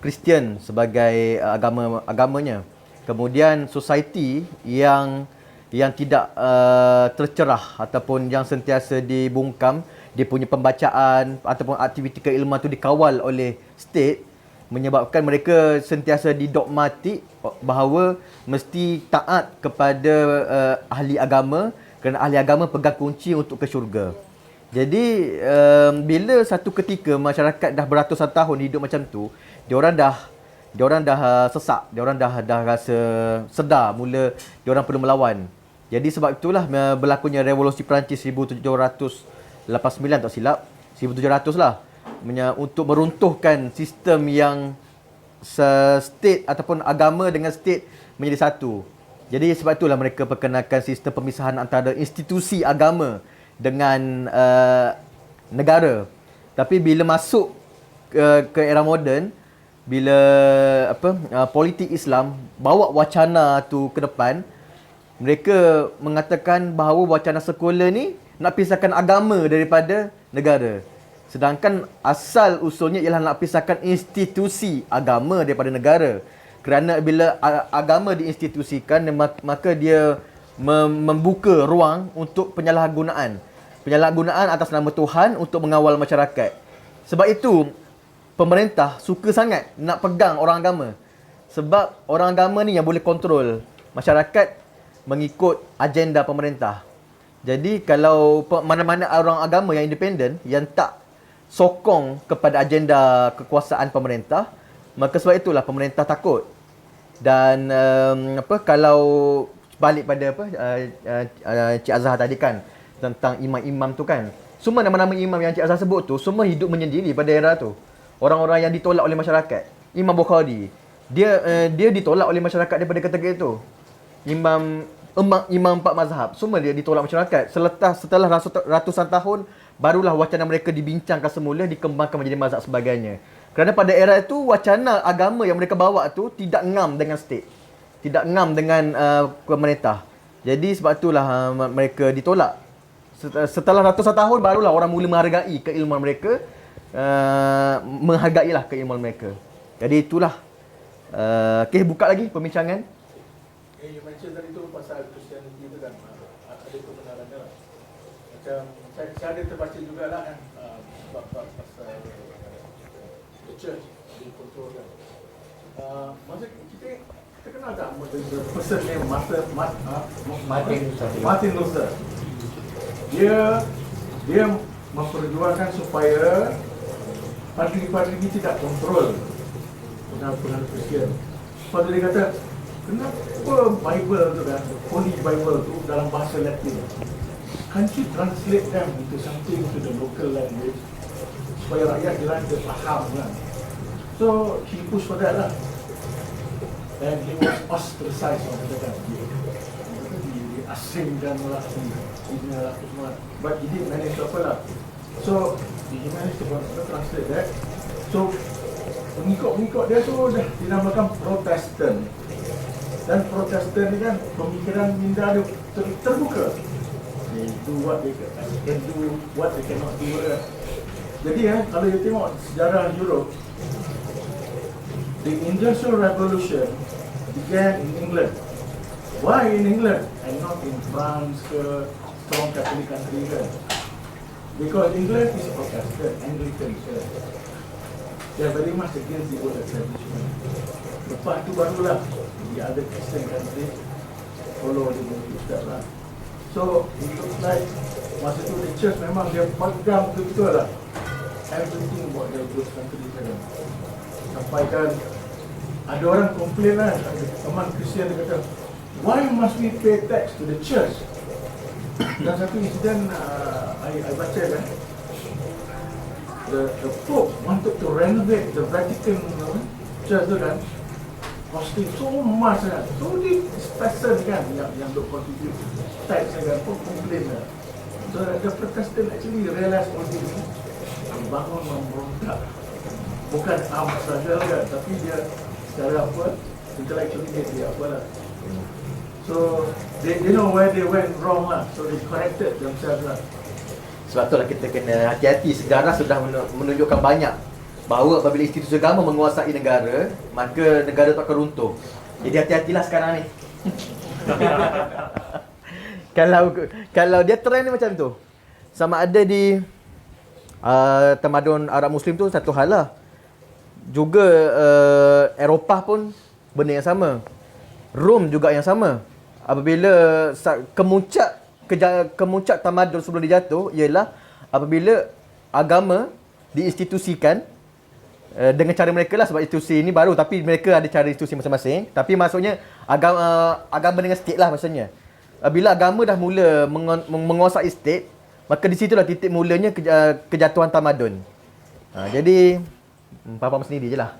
Kristian sebagai agamanya. Kemudian society yang tidak tercerah ataupun yang sentiasa dibungkam, dia punya pembacaan ataupun aktiviti keilmuan tu dikawal oleh state, menyebabkan mereka sentiasa didogmatik bahawa mesti taat kepada ahli agama, kerana ahli agama pegang kunci untuk ke syurga. Jadi bila satu ketika masyarakat dah beratusan tahun hidup macam tu, diorang dah sesak, diorang dah rasa sedar mula diorang perlu melawan. Jadi sebab itulah berlakunya revolusi Perancis 1789 tak silap, 1700 lah, untuk meruntuhkan sistem yang state ataupun agama dengan state menjadi satu. Jadi sebab itulah mereka perkenalkan sistem pemisahan antara institusi agama dengan negara. Tapi bila masuk ke era moden, bila politik Islam bawa wacana tu ke depan, mereka mengatakan bahawa wacana sekular ni nak pisahkan agama daripada negara. Sedangkan asal usulnya ialah nak pisahkan institusi agama daripada negara. Kerana bila agama diinstitusikan, maka dia membuka ruang untuk penyalahgunaan atas nama Tuhan untuk mengawal masyarakat. Sebab itu pemerintah suka sangat nak pegang orang agama. Sebab orang agama ni yang boleh kontrol masyarakat mengikut agenda pemerintah. Jadi kalau mana-mana orang agama yang independen, yang tak sokong kepada agenda kekuasaan pemerintah, maka sebab itulah pemerintah takut. Dan kalau balik pada Cik Azhar tadi kan, tentang imam-imam tu kan, semua nama-nama imam yang Cik Azhar sebut tu semua hidup menyendiri pada era tu. Orang-orang yang ditolak oleh masyarakat. Imam Bukhari, dia ditolak oleh masyarakat daripada ketika itu. Imam empat mazhab, semua dia ditolak masyarakat. Setelah ratusan tahun, barulah wacana mereka dibincangkan semula, dikembangkan menjadi mazhab sebagainya. Kerana pada era itu, wacana agama yang mereka bawa tu tidak ngam dengan state, tidak ngam dengan pemerintah. Jadi sebab itulah mereka ditolak. Setelah ratusan tahun, barulah orang mula menghargai keilmuan mereka, menghargailah keilmuan mereka. Jadi itulah. Okay, buka lagi perbincangan. You mention tadi tu pasal Christianity tu kan, ada kebenarannya lah. Macam saya ada terbaca jugalah kan, bab pasal the church dikontrolkan. Masa kita kenal tak the person name Martin Luther. Dia memperjuangkan supaya padri-padri ini tidak kontrol pengakuan Kristian. Lepas tu dia kata, kenapa Bible tu kan, Holy Bible tu dalam bahasa Latin, can't you translate them into something to the local language supaya rakyat jalan dia faham kan. So he pushed for that lah. And he was ostracized, orang katakan. Diasingkan lah, ini lah semua. But he did manage to apa lah. So he managed to translate that. So pengikut-pengikut dia tu dah dinamakan Protestant. Dan Protestan ni kan pemikiran minda dia terbuka. They do what they can do, what they cannot do. Jadi kalau you tengok sejarah Europe, the Industrial Revolution began in England. Why in England and not in France ke strong Catholic country kan? Because England is Protestant, Anglican church. They are very much against the old establishment. Lepas tu barulah the other Christian country follow the footsteps lah. So it looks like masa tu the church memang dia pegang betul-betul lah everything about the those countries kan. Sampai kan ada orang komplain lah, teman Kristian dia kata, why must we pay tax to the church? Dan satu insiden I baca kan, the Pope wanted to renovate the Vatican church tu kan, costing so much kan, so this person kan yang duk contribute tax kan pun complain lah. So the Protestant actually realize all this, bangun memberontak, bukan saja kan, tapi dia secara apa, intellectually dia apa lah. So they know where they went wrong lah, so they corrected themselves lah. Sebab itulah kita kena hati-hati. Sejarah sudah menunjukkan banyak bahawa apabila institusi agama menguasai negara, maka negara tu akan runtuh. Jadi hati-hatilah sekarang ni. Kalau dia trend ni macam tu, sama ada di tamadun Arab Muslim tu satu hal lah. Juga Eropah pun benda yang sama. Rom juga yang sama. Apabila kemuncak tamadun sebelum dia jatuh ialah apabila agama diinstitusikan dengan cara mereka lah, sebab institusi ini baru tapi mereka ada cara institusi masing-masing. Tapi maksudnya agama dengan state lah maksudnya. Bila agama dah mula menguasai state, maka di situlah titik mulanya kejatuhan tamadun. Jadi faham sendiri je lah.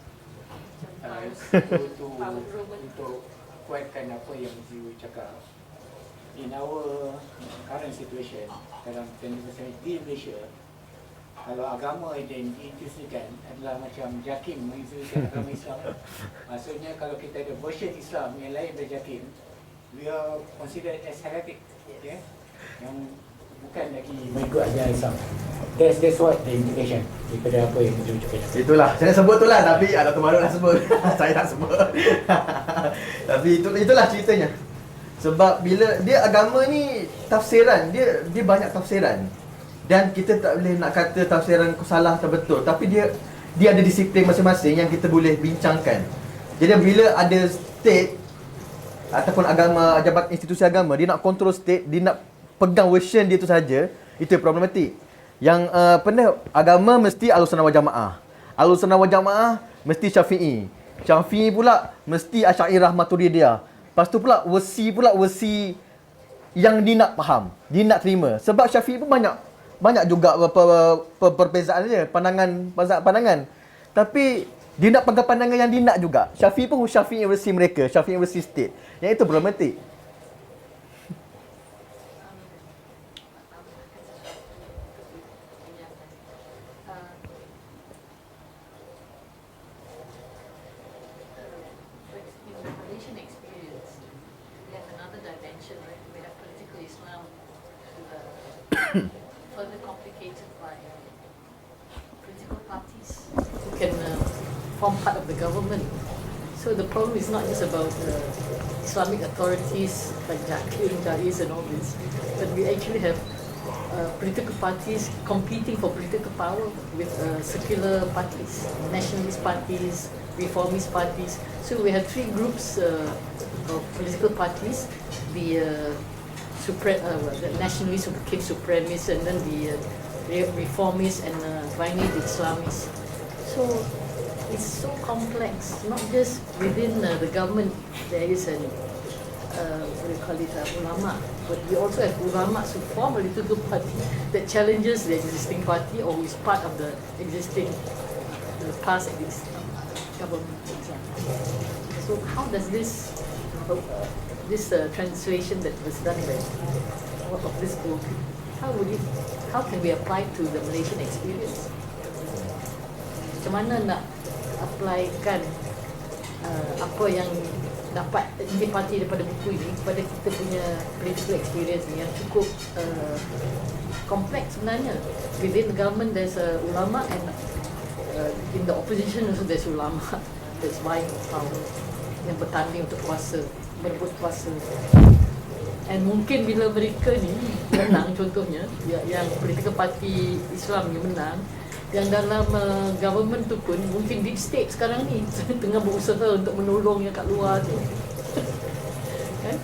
Untuk kuatkan apa yang you cakap, in our current situation dalam 21st century di Malaysia, kalau agama yang diinstitusikan adalah macam JAKIM menginstitusikan agama Islam, maksudnya kalau kita ada version Islam yang lain dari JAKIM, we are considered as heretic, okay? Yang bukan lagi mengikut ajaran Islam. That's what the implication daripada apa yang you cakap. Itulah, saya nak sebut tu lah, tapi Dr. Marul dah sebut. Saya nak sebut. Tapi itulah ceritanya. Sebab bila dia agama ni tafsiran, dia banyak tafsiran. Dan kita tak boleh nak kata tafsiran salah atau betul, tapi dia ada disiplin masing-masing yang kita boleh bincangkan. Jadi bila ada state ataupun agama, jabat institusi agama, dia nak control state, dia nak pegang version dia tu saja, itu problematik. Yang agama mesti Ahlussunnah wal Jamaah. Ahlussunnah wal Jamaah mesti Syafi'i. Syafi'i pula mesti Asy'ariyah Maturidiyah. Lepas tu pula versi yang dia nak faham, dia nak terima. Sebab Syafi'i pun banyak juga perbezaan dia, pandangan. Tapi dia nak pegang pandangan yang dia nak juga. Syafi'i pun Syafi'i versi mereka, Syafi'i versi state. Yang itu problematik. Further complicated by political parties who can form part of the government. So the problem is not just about Islamic authorities like JAKIM, JAIS and all this, but we actually have political parties competing for political power with secular parties, nationalist parties, reformist parties. So we have three groups of political parties: the nationalists who became supremists, and then the reformists, and finally the Islamists. So it's so complex. Not just within the government there is an ulama, but we also have ulama who form a political party that challenges the existing party or is part of the existing past government. So how does this translation that was done by of this book, how can we apply to the Malaysian experience? Macam mana nak applykan apa yang dapat intipati daripada buku ini kepada kita punya political experience ni yang cukup kompleks sebenarnya. Within the government there's ulama, and in the opposition also there's ulama that's vying for power, yang bertanding untuk kuasa, berebut kuasa. And mungkin bila mereka ni menang, contohnya yang political party Islam ni menang, yang dalam government tu pun mungkin deep state sekarang ni tengah berusaha untuk menolong yang kat luar tu. Kan?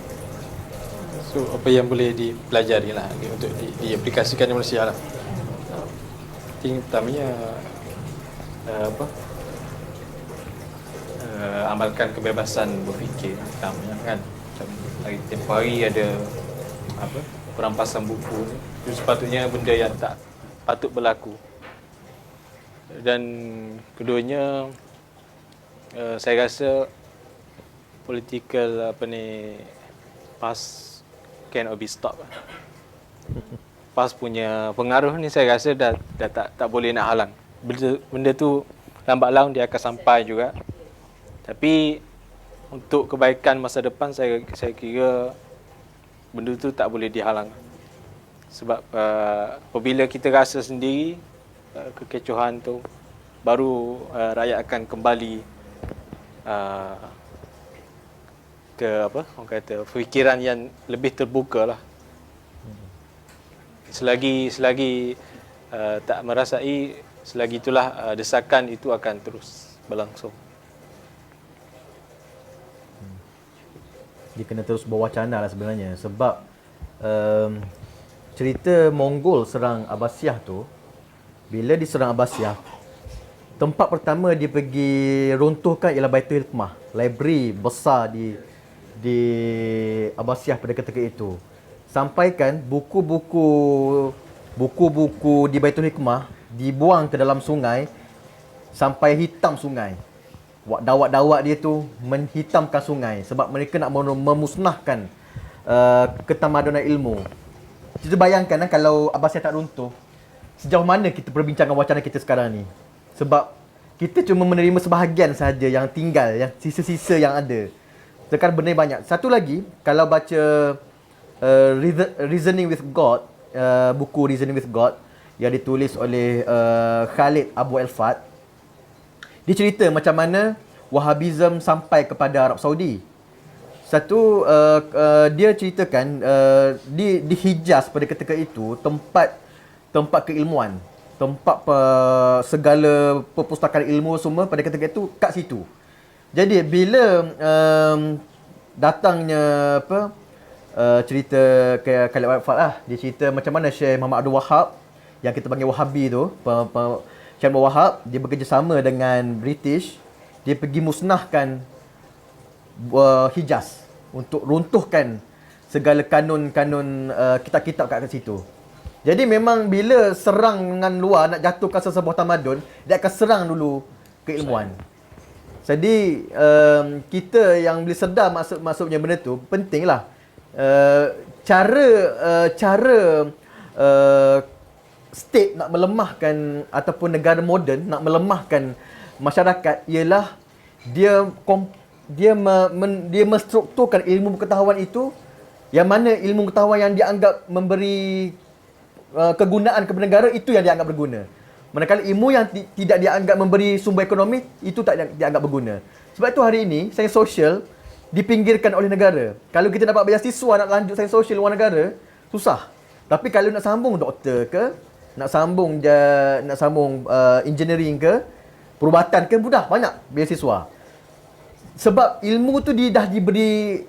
So apa yang boleh dipelajari lah untuk diaplikasikan di Malaysia lah. Ting pertamanya amalkan kebebasan berfikir pertamanya kan. Macam hari tempoh hari ada perampasan buku ni. Itu sepatutnya benda yang tak patut berlaku. Dan keduanya saya rasa political past cannot be stopped. Past punya pengaruh ni saya rasa dah tak boleh nak halang. Benda tu lambat laun dia akan sampai juga. Tapi untuk kebaikan masa depan saya kira benda tu tak boleh dihalang. Sebab apabila kita rasa sendiri kekecohan tu, baru rakyat akan kembali ke orang kata fikiran yang lebih terbuka lah. Selagi tak merasai, selagi itulah desakan itu akan terus berlangsung. Dia kena terus berwacana lah sebenarnya, sebab cerita Mongol serang Abbasiyah tu, bila diserang Abbasiyah, tempat pertama dia pergi runtuhkan ialah Baitul Hikmah, library besar di Abbasiyah pada ketika itu. Sampaikan buku-buku di Baitul Hikmah dibuang ke dalam sungai sampai hitam sungai. Dawat-dawat dia tu menghitamkan sungai sebab mereka nak memusnahkan ketamadunan ilmu. Kita bayangkan kalau Abbasiyah tak runtuh, sejauh mana kita perbincangan wacana kita sekarang ni. Sebab kita cuma menerima sebahagian sahaja yang tinggal, yang sisa-sisa yang ada. Sekarang benda banyak. Satu lagi, kalau baca Reasoning with God, buku Reasoning with God yang ditulis oleh Khalid Abu Al-Fat, dia cerita macam mana Wahhabism sampai kepada Arab Saudi. Satu, dia ceritakan di Hijaz pada ketika itu tempat keilmuan, tempat segala perpustakaan ilmu semua pada ketika itu kat situ. Jadi bila datangnya cerita ke Khalid Abu Al-Fat lah, dia cerita macam mana Syekh Muhammad Abdul Wahab yang kita panggil Wahhabi tu, Syekh Abdul Wahab, dia bekerjasama dengan British, dia pergi musnahkan Hijaz untuk runtuhkan segala kanun-kanun kitab-kitab kat situ. Jadi memang bila serang dengan luar nak jatuhkan sesebuah tamadun, dia akan serang dulu keilmuan. Jadi kita yang boleh sedar maksudnya benda tu pentinglah. Cara state nak melemahkan ataupun negara moden nak melemahkan masyarakat ialah dia menstrukturkan ilmu pengetahuan itu, yang mana ilmu pengetahuan yang dianggap memberi kegunaan kepada negara itu yang dianggap berguna. Manakala ilmu yang tidak dianggap memberi sumber ekonomi itu tak dianggap berguna. Sebab itu hari ini sains sosial dipinggirkan oleh negara. Kalau kita dapat beasiswa nak lanjut sains sosial luar negara, susah. Tapi kalau nak sambung doktor ke, nak sambung engineering ke, perubatan ke, mudah, banyak beasiswa. Sebab ilmu tu dah diberi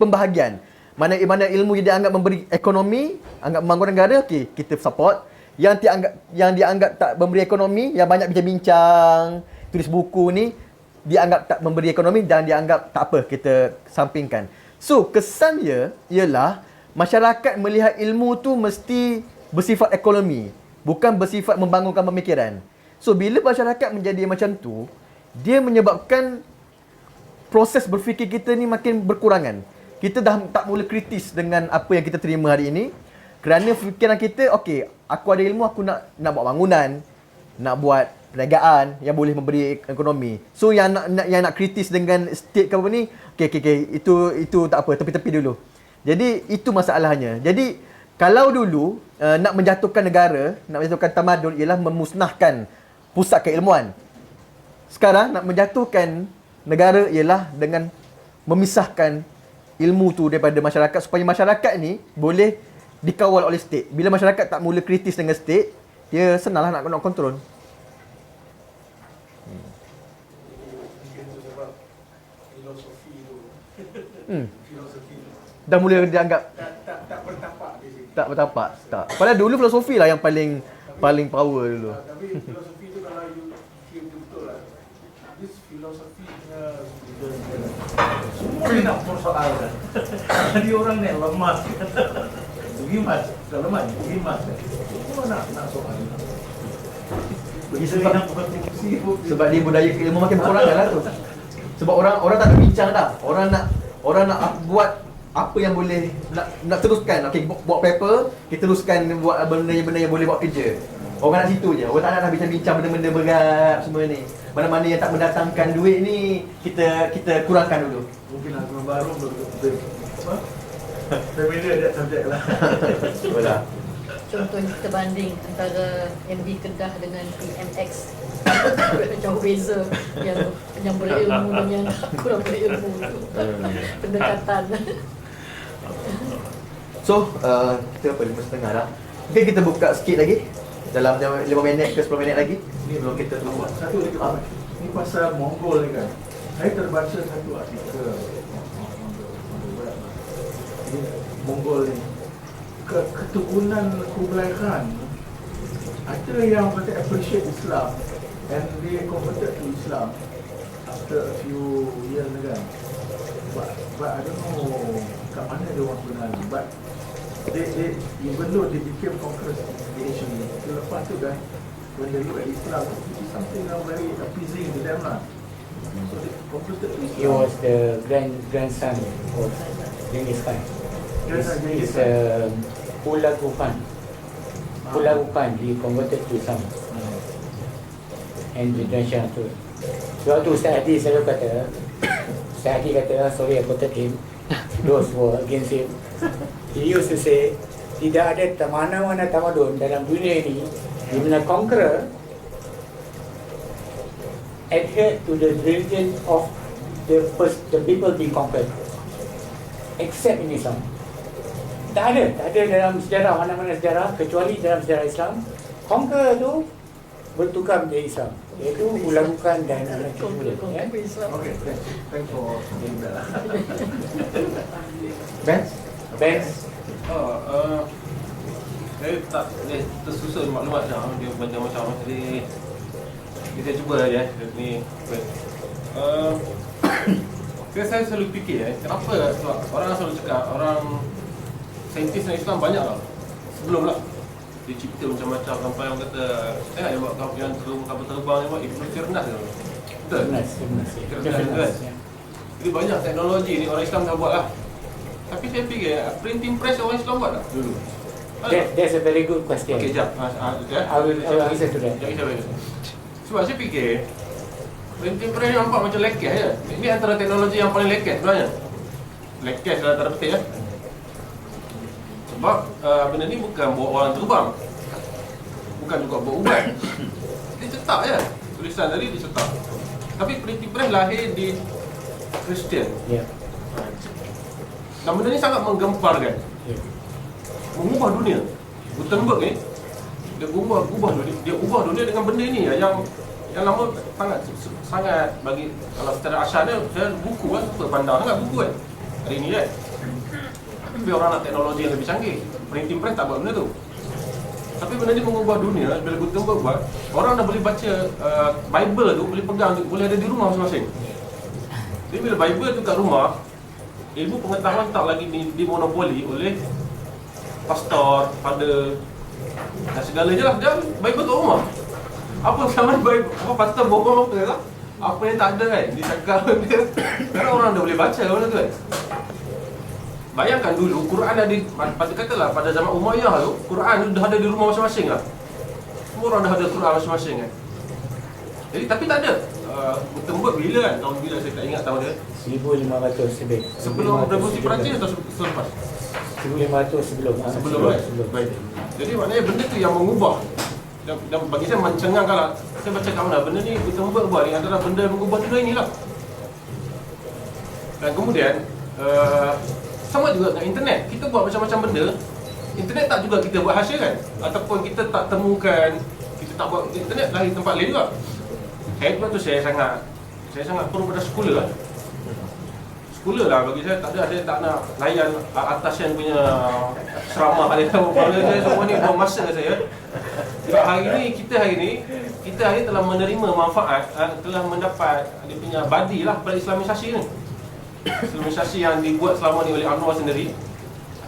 pembahagian. Mana ilmu yang dianggap memberi ekonomi, anggap membangun negara, okey, kita support. Yang dianggap tak memberi ekonomi, yang banyak bincang-bincang, tulis buku ni, dianggap tak memberi ekonomi dan dianggap tak apa, kita sampingkan. So, kesan dia ialah masyarakat melihat ilmu tu mesti bersifat ekonomi, bukan bersifat membangunkan pemikiran. So, bila masyarakat menjadi macam tu, dia menyebabkan proses berfikir kita ni makin berkurangan. Kita dah tak mula kritis dengan apa yang kita terima hari ini. Kerana fikiran kita, okey, aku ada ilmu, aku nak buat bangunan, nak buat perniagaan yang boleh memberi ekonomi. So yang nak kritis dengan state ke apa ni, okey, itu tak apa, tepi-tepi dulu. Jadi itu masalahnya. Jadi kalau dulu nak menjatuhkan negara, nak menjatuhkan tamadun ialah memusnahkan pusat keilmuan. Sekarang nak menjatuhkan negara ialah dengan memisahkan ilmu tu daripada masyarakat supaya masyarakat ni boleh dikawal oleh state. Bila masyarakat tak mula kritis dengan state, dia senanglah nak kontrol. Dah mula dianggap tak bertapak di sini. tak bertapak. Tak. Padahal dulu filosofi lah yang paling power dulu. Tapi filosofi tu kalau you feel betul lah, this filosofinya semua dia nak persoalkan. Jadi orang ni lemas. Gimas, kalau lemah, gimas. Semua nak soal. Sebab dia budaya keilmu makin berkurang lah tu. Sebab orang tak nak bincang dah. Orang nak buat apa yang boleh nak teruskan. Okey, buat paper, kita teruskan buat benda-benda yang boleh buat kerja. Orang nak situ je. Orang tak nak dah bincang-bincang benda-benda berat semua ni. Mana-mana yang tak mendatangkan duit ni kita kurangkan dulu. Mungkin aku baru apa? Familiar that subject lah. Betul lah. Contohnya kita banding antara MD Kedah dengan PMX. Jauh beza yang berilmu dan yang kurang berilmu tu. Pendekatan. So, kita apa, 5.30 dah. Mungkin kita buka sikit lagi. Dalam 5 minit ke 10 minit lagi. Ni belum kita tunggu. Satu lagi, ni pasal Mongol ni kan. Saya terbaca satu artikel. Mongol ni. Keturunan Kublai Khan. Ada yang kata appreciate Islam and they converted to Islam after a few years kan. But I don't know kat mana dia orang sebenarnya. But they even though they became conquerors initially, lepas tu kan when they look at Islam, it is something very appeasing to them lah. So they converted to He Islam. was the grandson of Genghis Khan. He's Hulagu Khan. He converted to Islam. And the generation tu. Sebab tu Ustaz Hadi selalu kata, sorry I quoted him, those who were against him. He used to say, tidak ada mana-mana tamadun dalam dunia ini di mana conqueror adhere to the religion of the people being conquered, except in Islam. Tak ada dalam sejarah, mana-mana sejarah, kecuali dalam sejarah Islam, conqueror tu bertukar menjadi Islam, iaitu Hulagukan dan anak cucu dia. Okay, thanks for saying that. Ben? Saya tak tersusun maklumat dia macam ni. Kita cuba ya ni. Saya selalu fikir kenapa sebab orang selalu cakap orang saintis Islam banyak lah sebelum lah dia cipta macam-macam sampai orang kata dia buat yang kapal terbang ni buat Ibn Firnas ke? Betul? Firnas kan? Jadi banyak teknologi ni orang Islam dah buat lah. Tapi saya fikir printing press orang Islam buat tak dulu? That's a very good question. Okay, jap. I will answer to that. Sebab saya fikir printing press ni nampak macam lekeh je. Ini antara teknologi yang paling lekeh sebenarnya. Lekeh dalam tanda petik ya. Sebab benda ni bukan buat orang terbang, bukan juga buat ubat. Dia cetak je. Tulisan tadi dia cetak. Tapi printing press lahir di Kristian. Yeah. Dan benda ni sangat menggemparkan. Yeah. Mengubah dunia. Gutenberg ni dia ubah dunia dengan benda ni yang lama sangat bagi kalau secara asyarnya saya buku kan suka pandang sangat buku kan hari ni kan. Tapi orang nak teknologi yang lebih canggih. Printing press tak buat benda tu. Tapi benda ni mengubah dunia. Bila Gutenberg buat, orang dah boleh baca Bible tu, boleh pegang tu, boleh ada di rumah masing-masing. Jadi bila Bible tu kat rumah, ilmu pengetahuan tak lagi dimonopoli oleh pastor, father dan segalanya lah. Dia Bible kat rumah. Apa sama Bible, apa pastor bohong apa lah. Apa yang tak ada kan, dia cakap dia. Sekarang orang dah boleh baca benda tu kan. Bayangkan dulu Quran ada katalah pada zaman Umayyah tu, Quran dah ada di rumah masing-masing lah. Semua orang dah ada Quran masing-masing kan. Jadi tapi tak ada. Gutenberg bila kan? Tahun bila saya tak ingat tahun dia. 1500 lebih. Sebelum revolusi Perancis atau selepas? 1500 sebelum. Sebelum kan? Baik. Jadi maknanya benda tu yang mengubah. Dan bagi saya mencengangkan lah. Saya baca kat mana, benda ni Gutenberg buat ni antara benda yang mengubah dunia inilah. Dan kemudian sama juga dengan internet. Kita buat macam-macam benda. Internet tak juga kita buat hasil kan? Ataupun kita tak temukan, kita tak buat internet dari tempat lain juga. Sebab tu saya sangat perlu pada sekolah lah. Sekolah lah bagi saya tak ada, saya tak nak layan atasan punya ceramah dia. Kepala saya semua ni buang masa saya. Sebab hari ni kita telah menerima manfaat, telah mendapat dia punya badi lah pada Islamisasi ni. Islamisasi yang dibuat selama ni oleh Anwar sendiri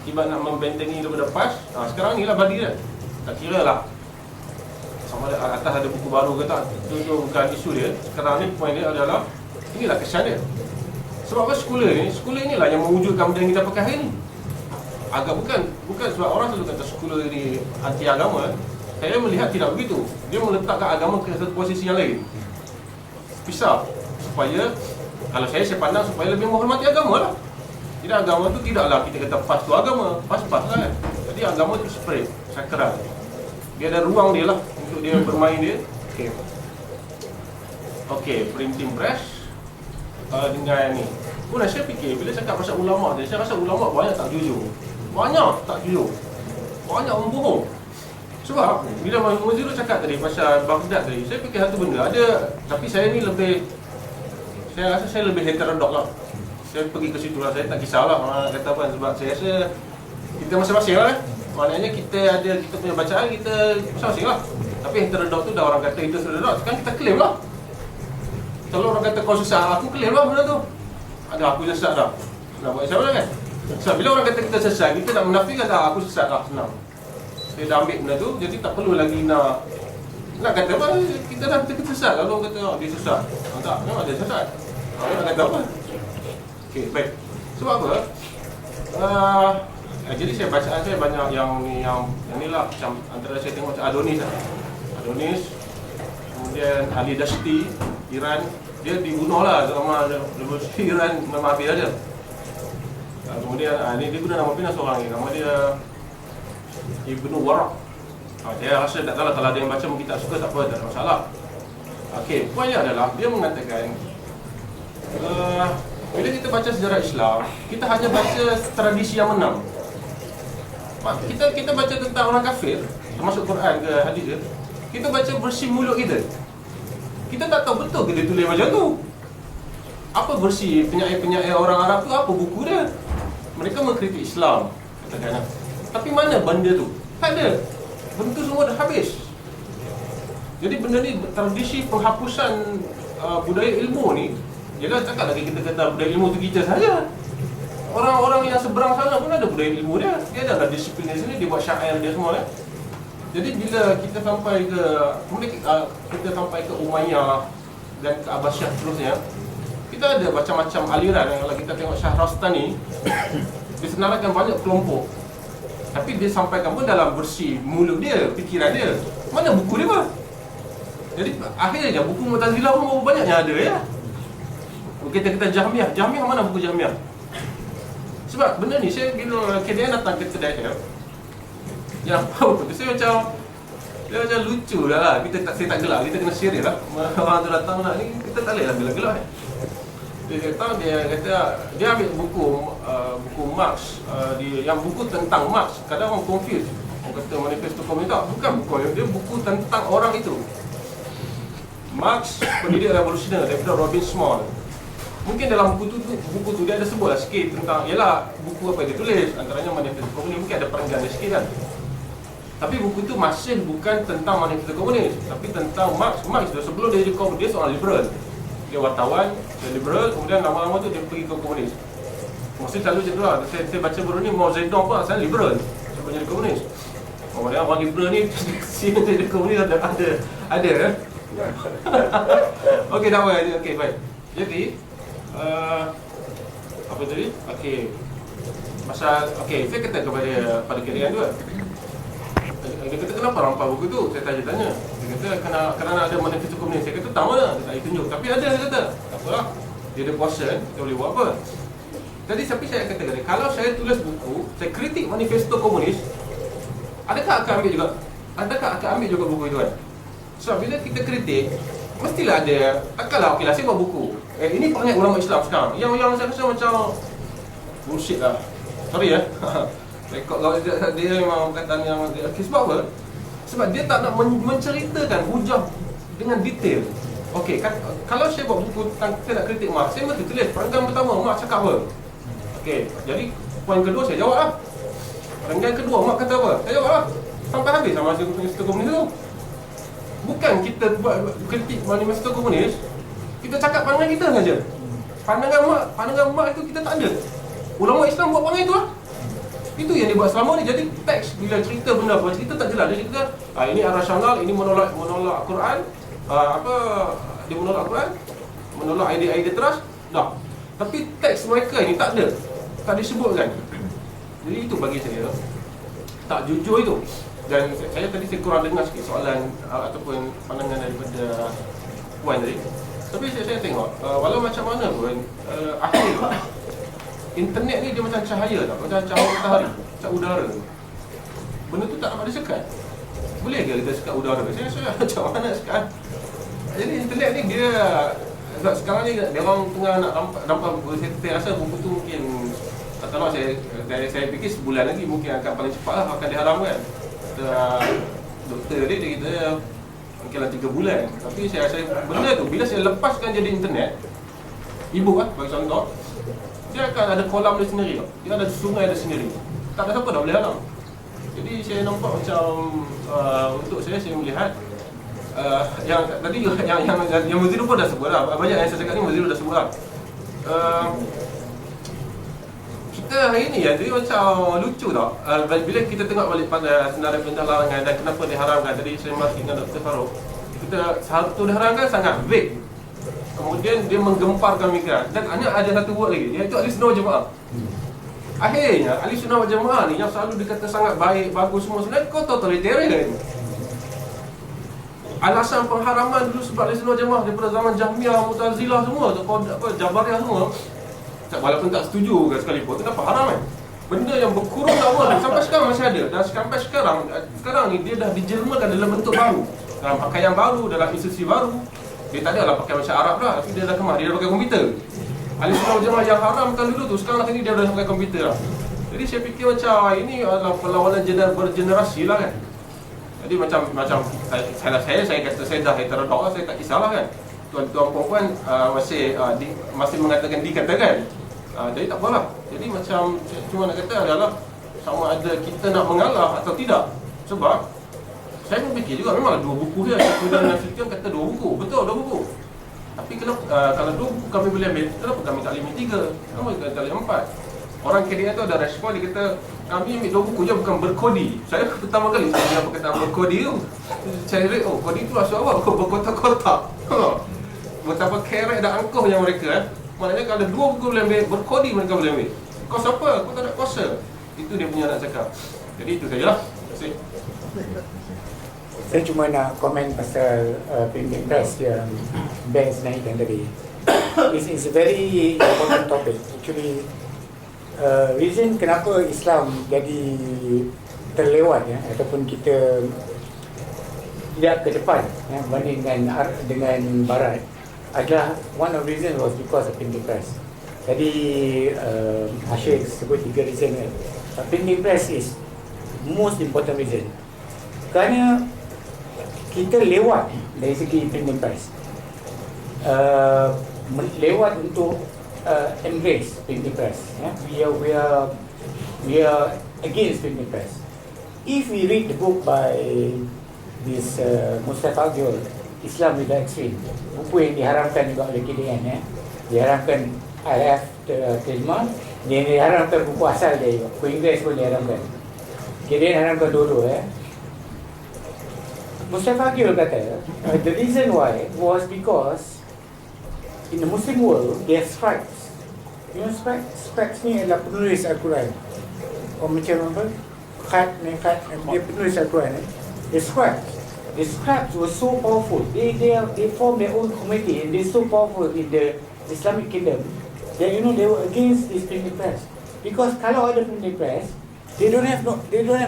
akibat nak membentengi daripada PAS. Sekarang ni lah badi dia. Tak kira lah sama ada atas ada buku baru ke tak, itu bukan isu dia. Sekarang ni poin dia adalah inilah kesan dia. Sebab apa sekolah inilah yang mewujudkan benda yang kita pakai hari ni. Agak bukan sebab orang selalu kata sekolah ni anti agama. Saya melihat tidak begitu. Dia meletakkan agama ke satu posisi yang lain. Pisah supaya kalau saya pandang supaya lebih menghormati agama lah. Jadi agama tu tidaklah kita kata PAS tu agama, PAS lah kan. Jadi agama tu separate, sakral. Dia ada ruang dia lah untuk dia bermain dia. Okey, printing press dengan ni. Pun saya fikir bila cakap pasal ulama ni, saya rasa ulama banyak tak jujur. Banyak membohong. Sebab bila Mazirul cakap tadi pasal Baghdad tadi, saya fikir satu benda ada, tapi saya ni saya rasa saya lebih heterodok lah. Saya pergi ke situ lah, saya tak kisahlah orang kata apa, sebab saya rasa kita masing-masing lah. Maknanya kita punya bacaan, kita masing-masing lah. Tapi heterodok tu dah orang kata itu heterodok, sekarang kita claim lah. Kalau orang kata kau sesat, aku claim lah benda tu. Ada aku sesat dah. Nak buat macam mana kan? Sebab bila orang kata kita sesat, kita nak menafikan aku sesat lah, senang. Saya dah ambil benda tu, jadi tak perlu lagi nak kata apa, kita dah kata sesat. Kalau orang kata dia sesat, tak, memang dia sesat. Nak kata apa? Okey, baik. Sebab apa? Jadi saya bacaan saya banyak yang ni lah, macam antara saya tengok macam Adonis, kemudian Ali Dashti, Iran, dia dibunuh lah sama revolusi Iran, nama habis dia. Kemudian ni dia guna nama pindah seorang ni, nama dia Ibnu Waraq. Saya rasa tak tahu kalau ada yang baca mungkin tak suka, tak apa, tak ada masalah. Okey, poinnya adalah dia mengatakan bila kita baca sejarah Islam, kita hanya baca tradisi yang menang. Kita baca tentang orang kafir, termasuk Quran ke hadis dia, kita baca versi mulut kita. Kita tak tahu betul ke dia tulis macam tu. Apa versi penyair-penyair orang Arab tu, apa buku dia. Mereka mengkritik Islam, katakan. Tapi mana benda tu? Tak ada. Benda tu semua dah habis. Jadi benda ni, tradisi penghapusan budaya ilmu ni, jelas cakap lagi kita kata budaya ilmu tu kita saja. Orang-orang yang seberang sana pun ada budaya ilmu dia. Dia ada disiplin di sini, dia buat syair dia semua kan. Jadi bila kita sampai ke Umayyah dan ke Abbasiyah seterusnya, kita ada macam-macam aliran. Kalau kita tengok Syahrastani, dia senaraikan banyak kelompok. Tapi dia sampaikan pun dalam versi mulut dia, fikiran dia. Mana buku dia pun? Jadi akhirnya buku Mu'tazilah pun berapa banyak yang ada ya. Kita Jahmiyah mana buku Jahmiyah? Sebab benda ni saya bila KDN datang ke kedai saya, yang tahu tu saya macam lucu lah. Saya tak gelak, kita kena serius lah. Orang tu datang nak ni, kita tak boleh lah gelak-gelak kan. Dia datang, dia kata dia ambil buku Marx, yang buku tentang Marx. Kadang orang confuse, orang kata manifesto komunitas, bukan buku dia, buku tentang orang itu. Marx, pendidik revolusioner daripada Robin Small. Mungkin dalam buku tu dia ada sebutlah sikit tentang, ialah buku apa dia tulis, antaranya manifesto komunis, mungkin ada perenggan dia sikit kan. Tapi buku tu masih bukan tentang manifesto komunis, tapi tentang Marx. Marx tu sebelum dia jadi komunis, dia seorang liberal. Dia wartawan, dia liberal, kemudian lama-lama tu dia pergi ke komunis. Maksudnya selalu macam tu lah. Saya baca baru ni, Mao Zedong pun asalnya liberal sebelum jadi komunis. Orang liberal ni sebelum jadi komunis ada kan. Okey, tak apa. Okey, baik. Jadi apa tadi? Okey. Saya kata kepada KDN tu kan. Dia kata kenapa rampas buku tu? Saya tanya. Dia kata kata kerana ada manifesto komunis. Saya kata tak mana, dia tak boleh tunjuk. Tapi ada, dia kata, tak apalah. Dia ada portion, kita boleh buat apa. Jadi tapi saya kata, kalau saya tulis buku, saya kritik manifesto komunis, adakah akan ambil juga? Adakah akan ambil juga buku itu kan? Sebab bila kita kritik, mestilah ada, takkanlah okeylah saya buat buku. Ini banyak ulama Islam sekarang. Yang saya rasa macam bullshit lah. Sorry ya. Rekod kalau dia memang perkataan yang sebab apa? Sebab dia tak nak menceritakan hujah dengan detail. Okey, kan, kalau saya buat buku tentang saya nak kritik Mak, saya mesti tulis perenggan pertama Mak cakap apa. Okey, jadi poin kedua saya jawab lah. Perenggan kedua Mak kata apa? Saya jawab lah. Sampai habis sama manifesto komunis tu. Bukan kita buat kritik manifesto komunis, kita cakap pandangan kita saja. Pandangan Mak itu kita tak ada. Ulama Islam buat pandangan itu lah. Itu yang dia buat selama ni. Jadi teks bila cerita benda apa, cerita tak jelas. Dia cerita ini rasional, ini menolak Al-Quran, dia menolak Al-Quran, menolak idea teras, dah. Tapi teks mereka ini tak ada, tak disebutkan. Jadi itu bagi saya tak jujur itu. Dan saya kurang dengar sikit soalan ataupun pandangan daripada Puan tadi. Tapi saya tengok walau macam mana pun akhir internet ni dia macam cahaya tak? Macam cahaya matahari, macam udara. Benda tu tak dapat disekat. Boleh ke kita sekat udara? Saya rasa macam mana sekat. Jadi internet ni dia sebab sekarang ni dia orang tengah nak nampak saya rasa buku tu mungkin tak tahu saya fikir sebulan lagi mungkin akan paling cepat lah akan diharamkan. Doktor dia kata mungkinlah 3 bulan. Tapi saya rasa benda tu bila saya lepaskan jadi internet, e-book lah bagi contoh, dia akan ada kolam dia sendiri tau. Dia ada sungai dia sendiri. Tak ada siapa dah boleh halang. Jadi saya nampak macam untuk saya melihat yang tadi yang Muzirul pun dah sebut lah. Banyak yang saya cakap ni Muzirul dah sebut lah. Kita hari ni jadi macam lucu tau. Bila kita tengok balik pada senarai perintah larangan dan kenapa diharamkan, tadi saya masih dengan Dr. Farouk, kita satu diharamkan sangat vague. Kemudian dia menggemparkan mikiran. Dan hanya ada satu word lagi, iaitu ahli sunnah wal jamaah. Akhirnya ahli sunnah wal jamaah ni yang selalu dikata sangat baik, bagus semua, sebenarnya kau totalitarian. Alasan pengharaman dulu sebab ahli sunnah wal jamaah daripada zaman Jahmiyah, Mu'tazilah semua tu, Jabariyah semua, walaupun tak setuju ke sekalipun, kenapa haram kan? Benda yang berkurung lama sampai sekarang masih ada. Dan sampai sekarang ni dia dah dijelmakan dalam bentuk baru, dalam pakaian baru, dalam institusi baru. Dia tak adalah pakai macam Arab dah, tapi dia dah kemas, dia dah pakai komputer. Ahli sunnah wal jamaah yang haramkan dulu tu, sekarang ni dia dah pakai komputer lah. Jadi saya fikir macam ini adalah perlawanan bergenerasi lah kan. Jadi macam saya kata saya dah heterodok lah, saya tak kisahlah kan. Tuan-tuan perempuan masih mengatakan dikatakan. Jadi tak apalah. Jadi macam cuma nak kata adalah sama ada kita nak mengalah atau tidak. Sebab saya pun fikir juga memang 2 buku dia. Satu dan Fiqh kata 2 buku. Betul 2 buku. Tapi kenapa kalau 2 buku kami boleh ambil, kenapa kami tak boleh ambil 3? Kenapa kita tak boleh 4? Orang KDN tu ada respon, dia kata kami ambil 2 buku je bukan berkodi. Saya pertama kali saya dengar perkataan berkodi tu. Saya read, kodi tu asal apa? Berkotak-kotak. Betapa kerek dan angkuhnya mereka. Maknanya kalau 2 buku boleh ambil, berkodi mereka boleh ambil. Kau siapa? Kau tak ada kuasa. Itu dia punya nak cakap. Jadi itu sajalah. Terima kasih. Saya cuma nak komen pasal printing press yang Banks naikkan tadi. It's a very important topic. Actually, reason kenapa Islam jadi terlewat ataupun kita tidak ke depan berbanding dengan Barat adalah one of the reason was because of printing press. Tadi Hashir sebut 3 reason kan. Printing press is most important reason. Kerana kita lewat dari segi printing press, lewat untuk embrace printing press. We are against printing press. If we read the book by this Mustafa Agyol, Islam with the Extreme, buku yang diharamkan juga oleh KDN, diharamkan IF terima, dia diharamkan buku asal dia juga, buku Inggeris pun diharamkan, KDN haramkan dua-dua. Mustafa Agyol kata, the reason why was because in the Muslim world, they have scribes. You know scribes ni adalah penulis Al-Quran. Macam apa? Khat, dia penulis Al-Quran. Dia scribes. the scribes were so powerful. They formed their own committee, and they're so powerful in the Islamic kingdom that they were against this printing press. Because kalau ada printing press, they don't have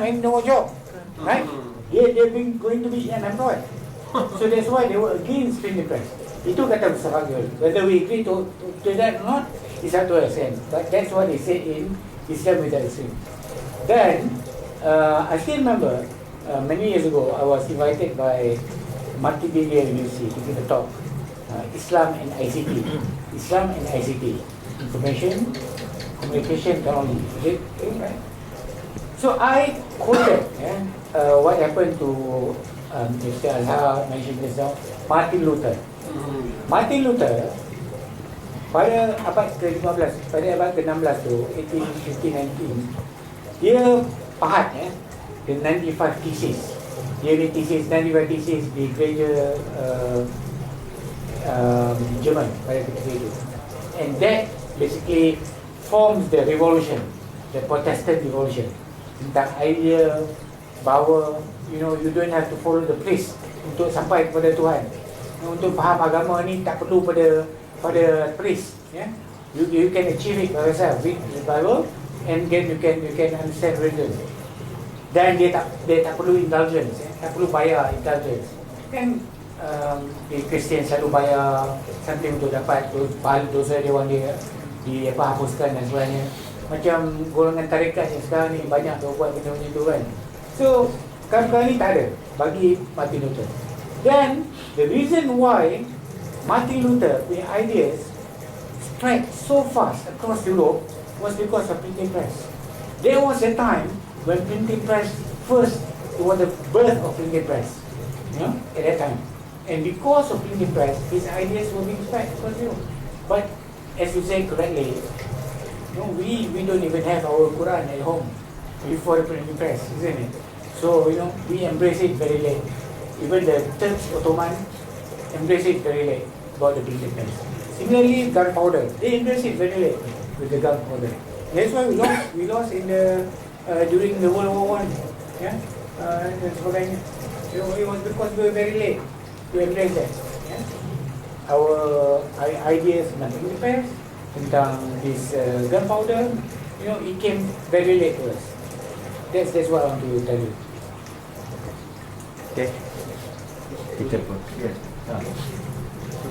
any more job, right? They're going to be unemployed. So that's why they were against printing press. Itu kata struggle. Whether we agree to that or not, is up to us. But that's what they said in Islam Without Extreme. Then, I still remember, many years ago, I was invited by Multimedia University to give a talk, Islam and ICT. Islam and ICT, Information, Communication Technology. Right? So I quoted what happened to Mr. Azhar mentioned just now, Martin Luther. Martin Luther pada abad ke-15, pada abad ke-16 tu, 1819, dia pahat the 95 thesis. Dia ni thesis, 95 thesis di gereja Jerman pada ketika itu. And that basically forms the revolution, the Protestant revolution. Tentang idea bahawa you don't have to follow the priest untuk sampai kepada Tuhan. Untuk faham agama ni tak perlu pada priest, you can achieve it by yourself with the Bible, and then you can understand religion. Dan dia tak perlu indulgence, tak perlu bayar indulgence. Kan di Kristian selalu bayar something untuk dapat pahala dosa dia orang dia hapuskan dan sebagainya. Macam golongan tarekat yang sekarang ni banyak buat benda macam tu kan. So sekarang ni tak ada bagi Martin Luther. Then the reason why Martin Luther punya ideas spread so fast across Europe was because of printing press. There was a time when printing press first, it was the birth of printing press, at that time. And because of printing press, his ideas were being spread across Europe. But as you say correctly, we don't even have our Quran at home before the printing press, isn't it? So we embrace it very late. Even the Turks, Ottoman, embrace it very late about the printing press. Similarly, gunpowder, they embrace it very late with the gunpowder. That's why we lost in the during the World War I, and sebagainya. It was because we were very late to embrace that. Our ideas tentang printing press, tentang this gunpowder, it came very late to us. That's what I want to tell you. Okay. Kita pun. Yes.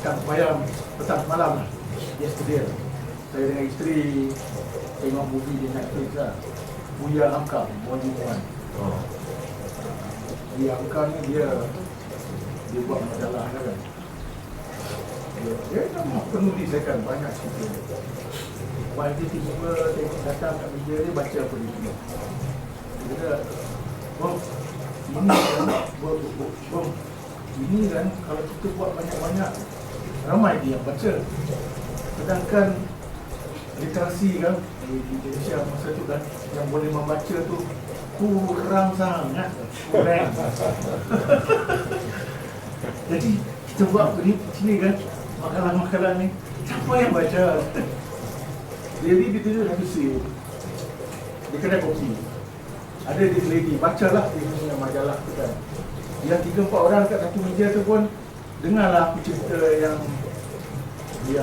Petang malam yesterday, saya dengan isteri tengok movie di Netflix lah, Buya Hamka, Volume 1. Buya Hamka ni dia buat majalah kan. Dia memang penulis kan, banyak cerita. Waktu dia tiba-tiba tengok datang kat meja dia, baca apa dia semua. Dia kata, ini kan kalau kita buat banyak-banyak, ramai dia yang baca. Sedangkan literasi kan di Indonesia masa tu kan, yang boleh membaca tu kurang sangat, kurang. Jadi kita buat ni sini kan, makalah-makalah ni, siapa yang baca? Jadi dia tunjuk satu scene, di kedai kopi. Ada this lady, bacalah dia punya majalah tu kan. Yang 3-4 orang kat satu meja tu pun dengarlah aku cerita yang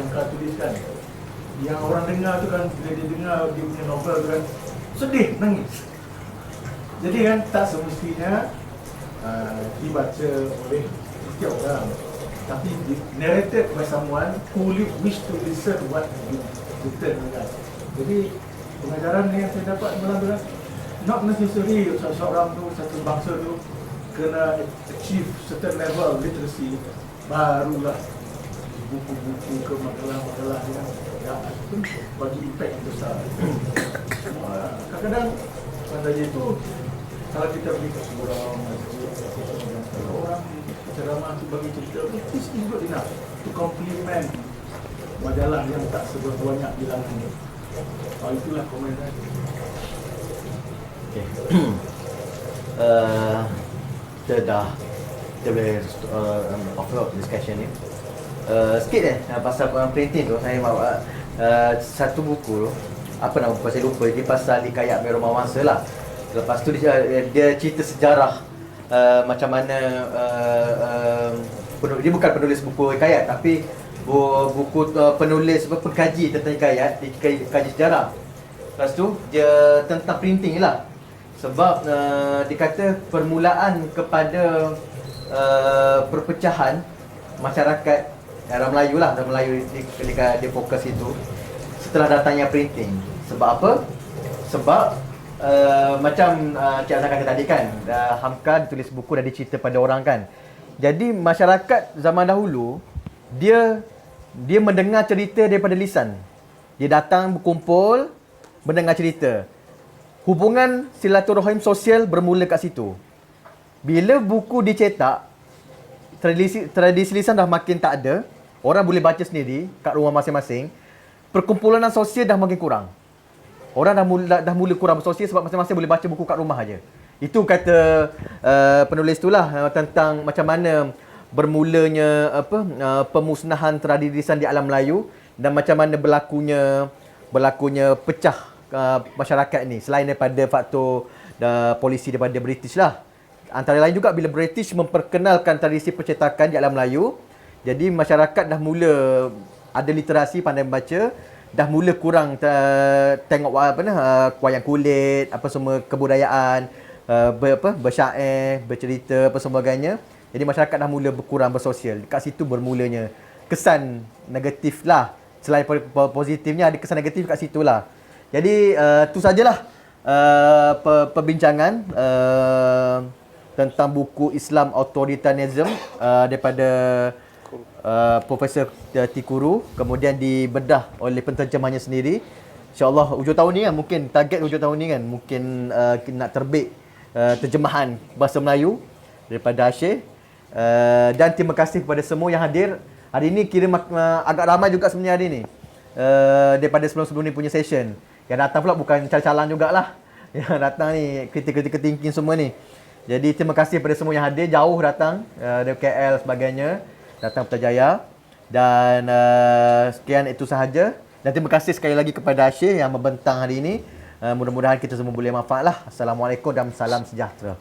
kau tuliskan. Yang orang dengar tu kan, bila dia dengar dia punya novel tu kan, sedih, nangis. Jadi kan tak semestinya dibaca oleh setiap orang, tapi narrated by someone who wish to listen what you written kan. Jadi pengajaran yang saya dapat malam tu kan, not necessary seseorang tu, satu bangsa tu kena achieve certain level of literacy, barulah buku-buku ke makalah-makalah yang bagi impact yang besar. Kadang-kadang sebenarnya itu kalau kita pergi ke seorang kalau orang ceramah tu bagi cerita tu, this is good enough to complement majalah yang tak sebanyak bilangan. Itulah komen saya. Okay. Kita boleh offer discussion ni. Sikit pasal printing tu, saya bawa satu buku, apa nama buku saya lupa, dia pasal di Kayak Merah Mawangsa lah. Lepas tu dia cerita sejarah macam mana dia bukan penulis buku hikayat tapi buku penulis pengkaji tentang hikayat, kaji sejarah. Lepas tu dia tentang printing lah. Sebab dia kata permulaan kepada perpecahan masyarakat orang Melayu lah, orang Melayu ketika dia fokus itu setelah datangnya printing. Sebab apa? Sebab macam Cik Azhar kata tadi kan, Hamka ditulis buku dan dicerita pada orang kan. Jadi masyarakat zaman dahulu dia mendengar cerita daripada lisan. Dia datang berkumpul mendengar cerita. Hubungan silaturahim sosial bermula kat situ. Bila buku dicetak, tradisi lisan dah makin tak ada. Orang boleh baca sendiri kat rumah masing-masing. Perkumpulan sosial dah makin kurang. Orang dah mula kurang bersosial sebab masing-masing boleh baca buku kat rumah aja. Itu kata penulis itulah tentang macam mana bermulanya pemusnahan tradisi lisan di alam Melayu dan macam mana berlakunya pecah masyarakat ni selain daripada faktor polisi daripada British lah. Antara lain juga bila British memperkenalkan tradisi percetakan di alam Melayu, jadi masyarakat dah mula ada literasi, pandai membaca, dah mula kurang tengok wayang kulit, apa semua kebudayaan, bersyair, bercerita apa sebagainya. Jadi masyarakat dah mula berkurang bersosial. Dekat situ bermulanya kesan negatif lah. Selain positifnya ada kesan negatif kat situ lah. Jadi tu sajalah perbincangan tentang buku Islam Authoritarianism daripada Profesor Tikuru, kemudian dibedah oleh penterjemahnya sendiri. InsyaAllah hujung tahun ni kan, mungkin target hujung tahun ni kan, mungkin nak terbit terjemahan bahasa Melayu daripada Asyik. Dan terima kasih kepada semua yang hadir. Hari ni kira agak ramai juga sebenarnya hari ni daripada sebelum-sebelum ni punya session. Yang datang pula bukan calang-calang jugalah. Yang datang ni critical thinking semua ni. Jadi terima kasih kepada semua yang hadir, jauh datang dari KL sebagainya, datang Putrajaya. Dan sekian itu sahaja. Dan terima kasih sekali lagi kepada Asyik yang membentang hari ini. Mudah-mudahan kita semua boleh manfaat lah. Assalamualaikum dan salam sejahtera.